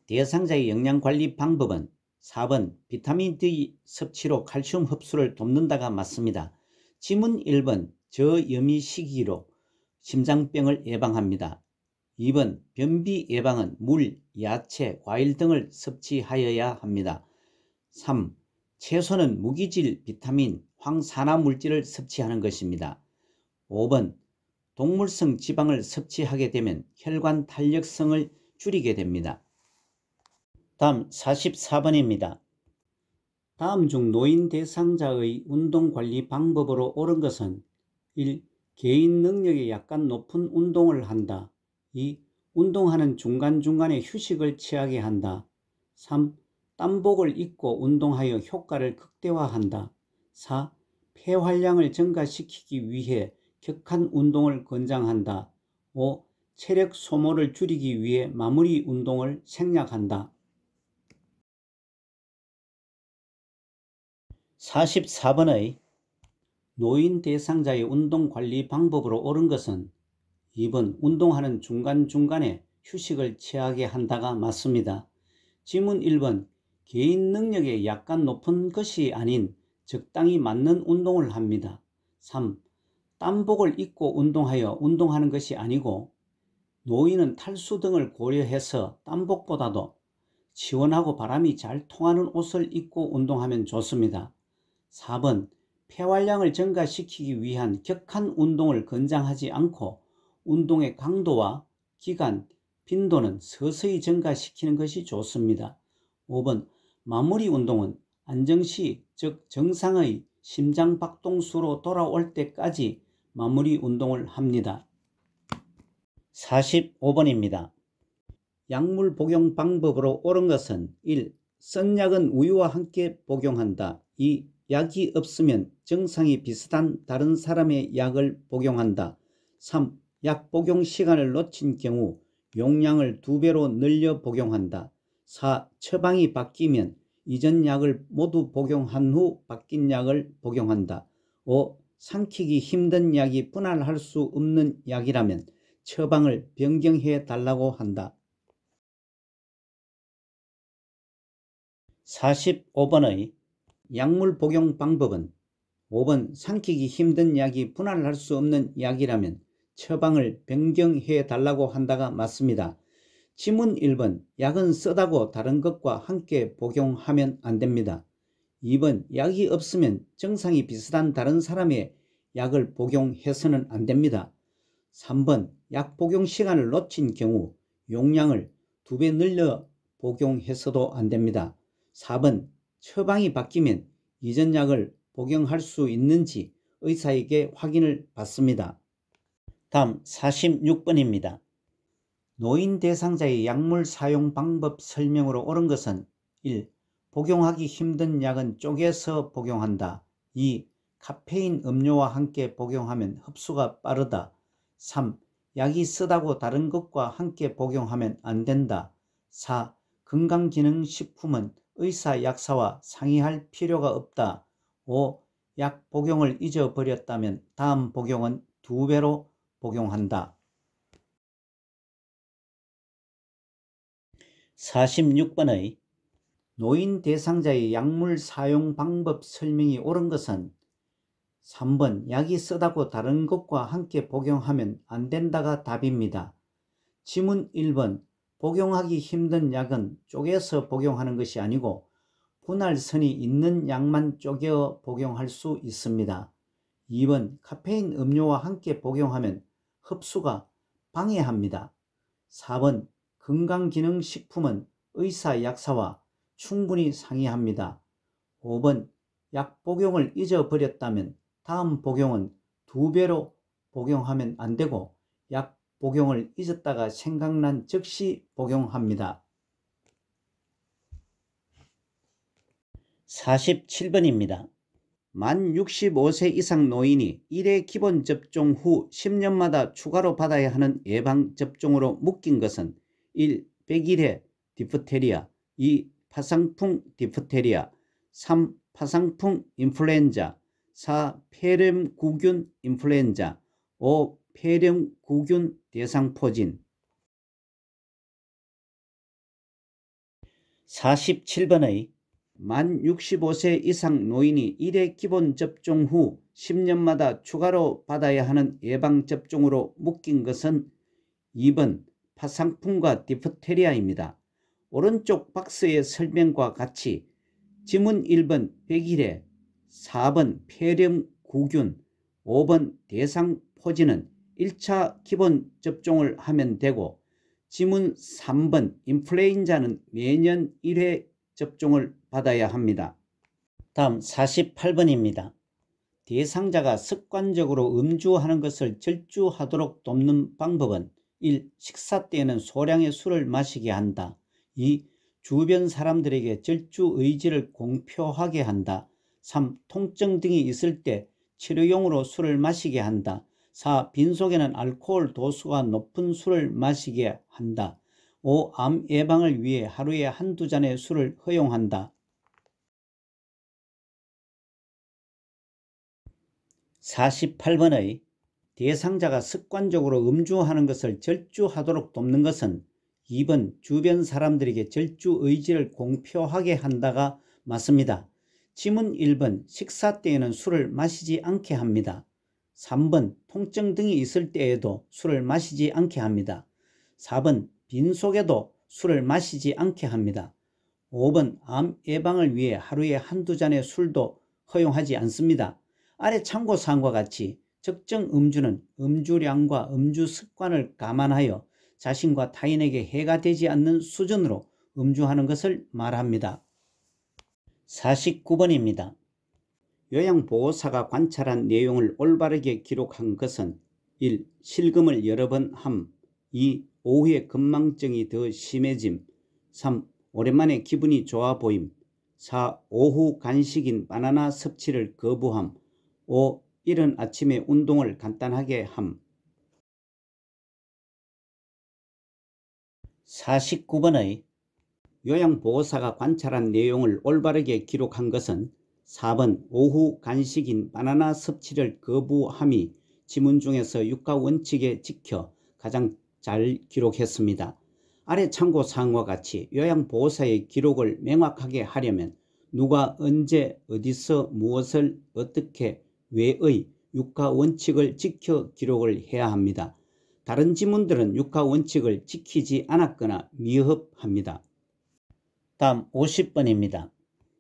대상자의 영양관리 방법은 4번 비타민 D 섭취로 칼슘 흡수를 돕는다가 맞습니다. 지문 1번 저염이 시기로 심장병을 예방합니다. 2번 변비 예방은 물, 야채, 과일 등을 섭취하여야 합니다. 3. 채소는 무기질 비타민, 황산화 물질을 섭취하는 것입니다. 5번 동물성 지방을 섭취하게 되면 혈관 탄력성을 줄이게 됩니다. 다음 44번입니다. 다음 중 노인 대상자의 운동관리 방법으로 옳은 것은 1. 개인 능력이 약간 높은 운동을 한다. 2. 운동하는 중간중간에 휴식을 취하게 한다. 3. 땀복을 입고 운동하여 효과를 극대화한다. 4. 폐활량을 증가시키기 위해 격한 운동을 권장한다. 5. 체력 소모를 줄이기 위해 마무리 운동을 생략한다. 44번의 노인 대상자의 운동관리 방법으로 옳은 것은 2번 운동하는 중간중간에 휴식을 취하게 한다가 맞습니다. 지문 1번 개인 능력에 약간 높은 것이 아닌 적당히 맞는 운동을 합니다. 3. 땀복을 입고 운동하는 것이 아니고 노인은 탈수 등을 고려해서 땀복보다도 시원하고 바람이 잘 통하는 옷을 입고 운동하면 좋습니다. 4번 폐활량을 증가시키기 위한 격한 운동을 권장하지 않고 운동의 강도와 기간, 빈도는 서서히 증가시키는 것이 좋습니다. 5번 마무리 운동은 안정시, 즉 정상의 심장박동수로 돌아올 때까지 마무리 운동을 합니다. 45번입니다. 약물 복용 방법으로 옳은 것은 1. 쓴 약은 우유와 함께 복용한다. 2. 약이 없으면 증상이 비슷한 다른 사람의 약을 복용한다. 3. 약 복용 시간을 놓친 경우 용량을 2배로 늘려 복용한다. 4. 처방이 바뀌면 이전 약을 모두 복용한 후 바뀐 약을 복용한다. 5. 삼키기 힘든 약이 분할할 수 없는 약이라면 처방을 변경해 달라고 한다. 45번의 약물 복용 방법은 5번 삼키기 힘든 약이 분할할 수 없는 약이라면 처방을 변경해 달라고 한다가 맞습니다. 지문 1번 약은 쓰다고 다른 것과 함께 복용하면 안 됩니다. 2번 약이 없으면 증상이 비슷한 다른 사람의 약을 복용해서는 안 됩니다. 3번 약 복용 시간을 놓친 경우 용량을 2배 늘려 복용해서도 안 됩니다. 4번 처방이 바뀌면 이전 약을 복용할 수 있는지 의사에게 확인을 받습니다. 다음 46번입니다. 노인 대상자의 약물 사용 방법 설명으로 옳은 것은 1. 복용하기 힘든 약은 쪼개서 복용한다. 2. 카페인 음료와 함께 복용하면 흡수가 빠르다. 3. 약이 쓰다고 다른 것과 함께 복용하면 안 된다. 4. 건강기능식품은 의사 약사와 상의할 필요가 없다. 5. 약 복용을 잊어버렸다면 다음 복용은 2배로 복용한다. 46번의 노인 대상자의 약물 사용 방법 설명이 옳은 것은 3번 약이 쓰다고 다른 것과 함께 복용하면 안 된다가 답입니다. 지문 1번 복용하기 힘든 약은 쪼개서 복용하는 것이 아니고 분할선이 있는 약만 쪼개어 복용할 수 있습니다. 2번 카페인 음료와 함께 복용하면 흡수가 방해합니다. 4번 건강기능식품은 의사 약사와 충분히 상의합니다. 5번 약 복용을 잊어버렸다면 다음 복용은 2배로 복용하면 안 되고 약 복용을 잊었다가 생각난 즉시 복용합니다. 47번입니다. 만 65세 이상 노인이 1회 기본 접종 후 10년마다 추가로 받아야 하는 예방접종으로 묶인 것은 1. 백일해 디프테리아 2. 파상풍 디프테리아 3. 파상풍 인플루엔자 4. 폐렴구균 인플루엔자 5. 폐렴구균 대상포진 47번의 만 65세 이상 노인이 1회 기본 접종 후 10년마다 추가로 받아야 하는 예방접종으로 묶인 것은 2번 파상풍과 디프테리아입니다. 오른쪽 박스의 설명과 같이 지문 1번 백일해, 4번 폐렴구균, 5번 대상포진은 1차 기본 접종을 하면 되고 지문 3번 인플루엔자는 매년 1회 접종을 받아야 합니다. 다음 48번입니다. 대상자가 습관적으로 음주하는 것을 절주하도록 돕는 방법은 1. 식사 때에는 소량의 술을 마시게 한다. 2. 주변 사람들에게 절주 의지를 공표하게 한다. 3. 통증 등이 있을 때 치료용으로 술을 마시게 한다. 4. 빈속에는 알코올 도수가 높은 술을 마시게 한다. 5. 암 예방을 위해 하루에 한두 잔의 술을 허용한다. 48번의 대상자가 습관적으로 음주하는 것을 절주하도록 돕는 것은 2번 주변 사람들에게 절주 의지를 공표하게 한다가 맞습니다. 지문 1번 식사 때에는 술을 마시지 않게 합니다. 3번 통증 등이 있을 때에도 술을 마시지 않게 합니다. 4번 빈속에도 술을 마시지 않게 합니다. 5번 암 예방을 위해 하루에 한두 잔의 술도 허용하지 않습니다. 아래 참고사항과 같이 적정 음주는 음주량과 음주 습관을 감안하여 자신과 타인에게 해가 되지 않는 수준으로 음주하는 것을 말합니다. 49번입니다. 요양보호사가 관찰한 내용을 올바르게 기록한 것은 1. 실금을 여러 번 함 2. 오후에 건망증이 더 심해짐 3. 오랜만에 기분이 좋아 보임 4. 오후 간식인 바나나 섭취를 거부함 5. 이른 아침에 운동을 간단하게 함 49번의 요양보호사가 관찰한 내용을 올바르게 기록한 것은 4번 오후 간식인 바나나 섭취를 거부함이 지문 중에서 육가원칙에 지켜 가장 잘 기록했습니다. 아래 참고사항과 같이 요양보호사의 기록을 명확하게 하려면 누가 언제 어디서 무엇을 어떻게 왜의 육가원칙을 지켜 기록을 해야 합니다. 다른 지문들은 육가원칙을 지키지 않았거나 미흡합니다. 다음 50번입니다.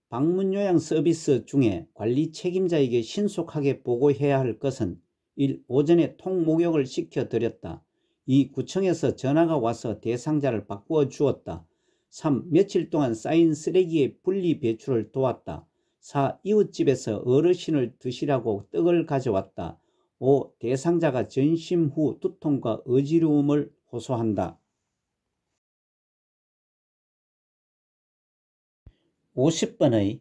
방문요양 서비스 중에 관리 책임자에게 신속하게 보고해야 할 것은 1. 오전에 통목욕을 시켜드렸다. 2. 구청에서 전화가 와서 대상자를 바꾸어 주었다. 3. 며칠 동안 쌓인 쓰레기의 분리 배출을 도왔다. 4. 이웃집에서 어르신을 드시라고 떡을 가져왔다. 5. 대상자가 전심 후 두통과 어지러움을 호소한다. 50번의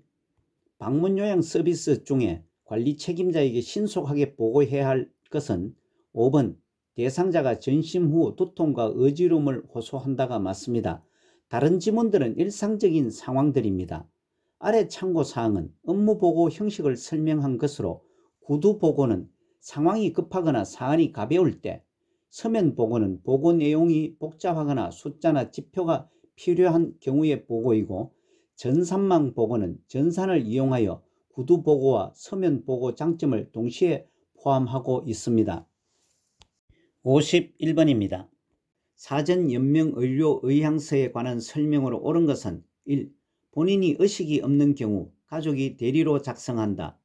방문요양 서비스 중에 관리 책임자에게 신속하게 보고해야 할 것은 5번 대상자가 전심 후 두통과 어지러움을 호소한다가 맞습니다. 다른 지문들은 일상적인 상황들입니다. 아래 참고사항은 업무보고 형식을 설명한 것으로 구두보고는 상황이 급하거나 사안이 가벼울 때, 서면보고는 보고 내용이 복잡하거나 숫자나 지표가 필요한 경우의 보고이고, 전산망보고는 전산을 이용하여 구두보고와 서면보고 장점을 동시에 포함하고 있습니다. 51번입니다. 사전 연명 의료 의향서에 관한 설명으로 옳은 것은 1. 본인이 의식이 없는 경우 가족이 대리로 작성한다.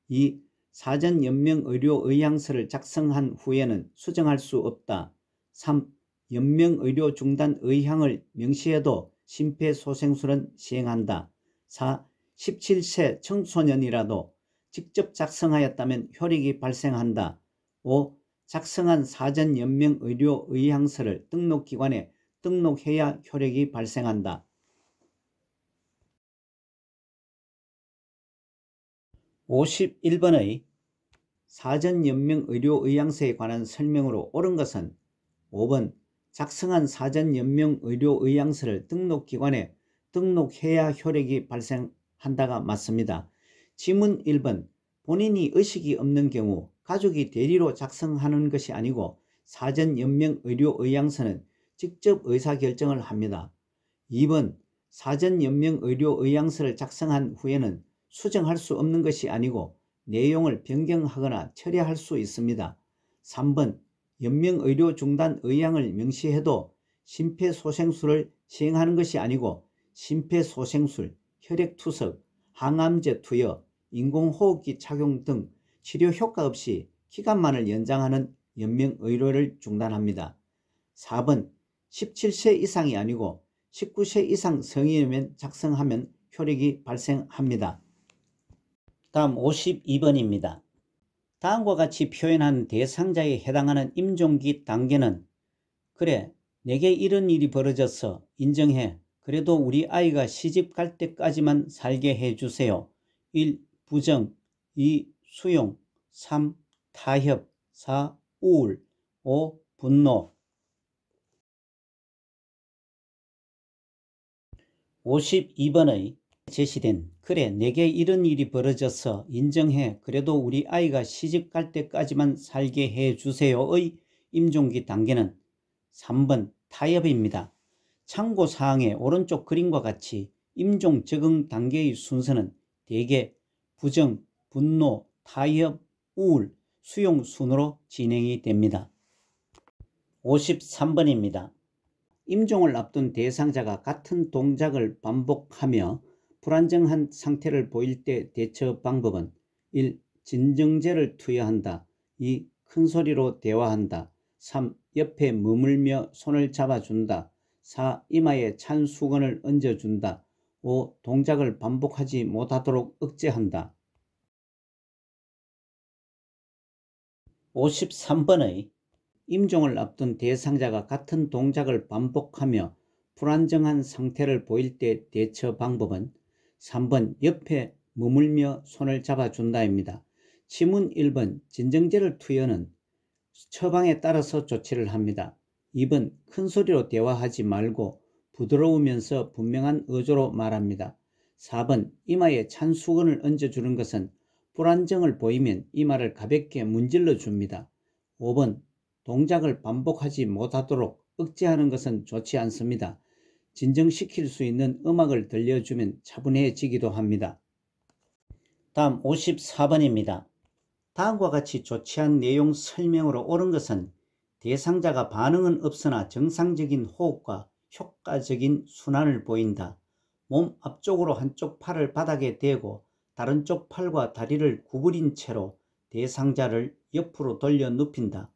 2. 사전 연명 의료 의향서를 작성한 후에는 수정할 수 없다. 3. 연명 의료 중단 의향을 명시해도 심폐소생술은 시행한다. 4. 17세 청소년이라도 직접 작성하였다면 효력이 발생한다. 5. 작성한 사전 연명 의료 의향서를 등록기관에 등록해야 효력이 발생한다. 51번의 사전 연명 의료 의향서에 관한 설명으로 옳은 것은 5번 작성한 사전 연명 의료 의향서를 등록기관에 등록해야 효력이 발생한다가 맞습니다. 지문 1번 본인이 의식이 없는 경우 가족이 대리로 작성하는 것이 아니고 사전 연명 의료 의향서는 직접 의사결정을 합니다. 2번 사전 연명 의료 의향서를 작성한 후에는 수정할 수 없는 것이 아니고 내용을 변경하거나 처리할 수 있습니다. 3번 연명 의료 중단 의향을 명시해도 심폐소생술을 시행하는 것이 아니고 심폐소생술, 혈액투석, 항암제 투여, 인공호흡기 착용 등 치료 효과 없이 기간만을 연장하는 연명 의료를 중단합니다. 4번 17세 이상이 아니고 19세 이상 성인이면 작성하면 효력이 발생합니다. 다음 52번입니다. 다음과 같이 표현한 대상자에 해당하는 임종기 단계는 그래 내게 이런 일이 벌어져서 인정해 그래도 우리 아이가 시집 갈 때까지만 살게 해주세요. 1. 부정 2. 수용 3. 타협 4. 우울 5. 분노 52번의 제시된 그래 내게 이런 일이 벌어져서 인정해 그래도 우리 아이가 시집 갈 때까지만 살게 해주세요의 임종기 단계는 3번 타협입니다. 참고사항의 오른쪽 그림과 같이 임종 적응 단계의 순서는 대개 부정, 분노, 타협, 우울, 수용 순으로 진행이 됩니다. 53번입니다. 임종을 앞둔 대상자가 같은 동작을 반복하며 불안정한 상태를 보일 때 대처 방법은 1. 진정제를 투여한다. 2. 큰소리로 대화한다. 3. 옆에 머물며 손을 잡아준다. 4. 이마에 찬 수건을 얹어준다. 5. 동작을 반복하지 못하도록 억제한다. 53번의 임종을 앞둔 대상자가 같은 동작을 반복하며 불안정한 상태를 보일 때 대처 방법은 3번 옆에 머물며 손을 잡아준다입니다. 지문 1번 진정제를 투여는 처방에 따라서 조치를 합니다. 2번 큰소리로 대화하지 말고 부드러우면서 분명한 어조로 말합니다. 4번 이마에 찬 수건을 얹어주는 것은 불안정을 보이면 이마를 가볍게 문질러 줍니다. 5번 동작을 반복하지 못하도록 억제하는 것은 좋지 않습니다. 진정시킬 수 있는 음악을 들려주면 차분해지기도 합니다. 다음 54번입니다. 다음과 같이 조치한 내용 설명으로 옳은 것은 대상자가 반응은 없으나 정상적인 호흡과 효과적인 순환을 보인다. 몸 앞쪽으로 한쪽 팔을 바닥에 대고 다른 쪽 팔과 다리를 구부린 채로 대상자를 옆으로 돌려 눕힌다.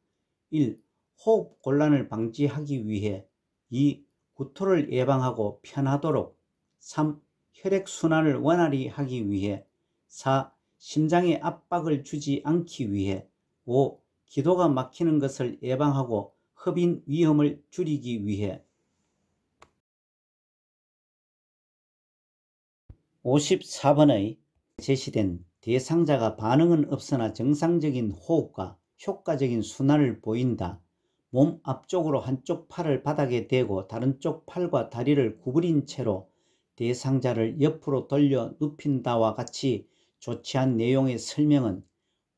1. 호흡 곤란을 방지하기 위해 2. 구토를 예방하고 편하도록 3. 혈액순환을 원활히 하기 위해 4. 심장에 압박을 주지 않기 위해 5. 기도가 막히는 것을 예방하고 흡인 위험을 줄이기 위해 54번의 제시된 대상자가 반응은 없으나 정상적인 호흡과 효과적인 순환을 보인다. 몸 앞쪽으로 한쪽 팔을 바닥에 대고 다른 쪽 팔과 다리를 구부린 채로 대상자를 옆으로 돌려 눕힌다와 같이 조치한 내용의 설명은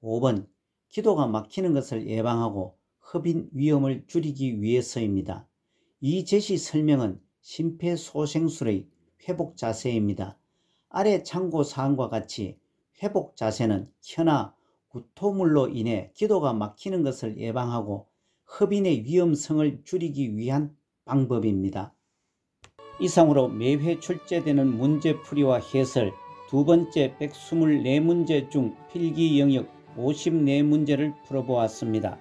5번 기도가 막히는 것을 예방하고 흡인 위험을 줄이기 위해서입니다. 이 제시 설명은 심폐소생술의 회복 자세입니다. 아래 참고사항과 같이 회복 자세는 혀나 구토물로 인해 기도가 막히는 것을 예방하고 흡인의 위험성을 줄이기 위한 방법입니다. 이상으로 매회 출제되는 문제풀이와 해설 두 번째 124문제 중 필기 영역 54문제를 풀어보았습니다.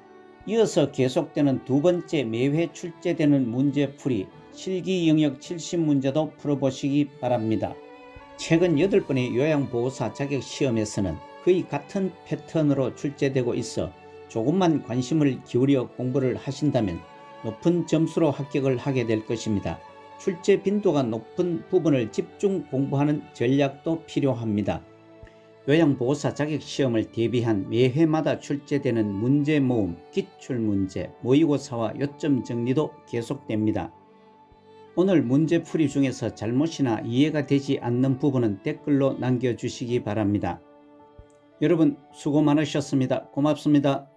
이어서 계속되는 두 번째 매회 출제되는 문제풀이 실기 영역 70문제도 풀어보시기 바랍니다. 최근 8번의 요양보호사 자격시험에서는 거의 같은 패턴으로 출제되고 있어 조금만 관심을 기울여 공부를 하신다면 높은 점수로 합격을 하게 될 것입니다. 출제 빈도가 높은 부분을 집중 공부하는 전략도 필요합니다. 요양보호사 자격시험을 대비한 매회마다 출제되는 문제 모음, 기출문제, 모의고사와 요점 정리도 계속됩니다. 오늘 문제풀이 중에서 잘못이나 이해가 되지 않는 부분은 댓글로 남겨주시기 바랍니다. 여러분 수고 많으셨습니다. 고맙습니다.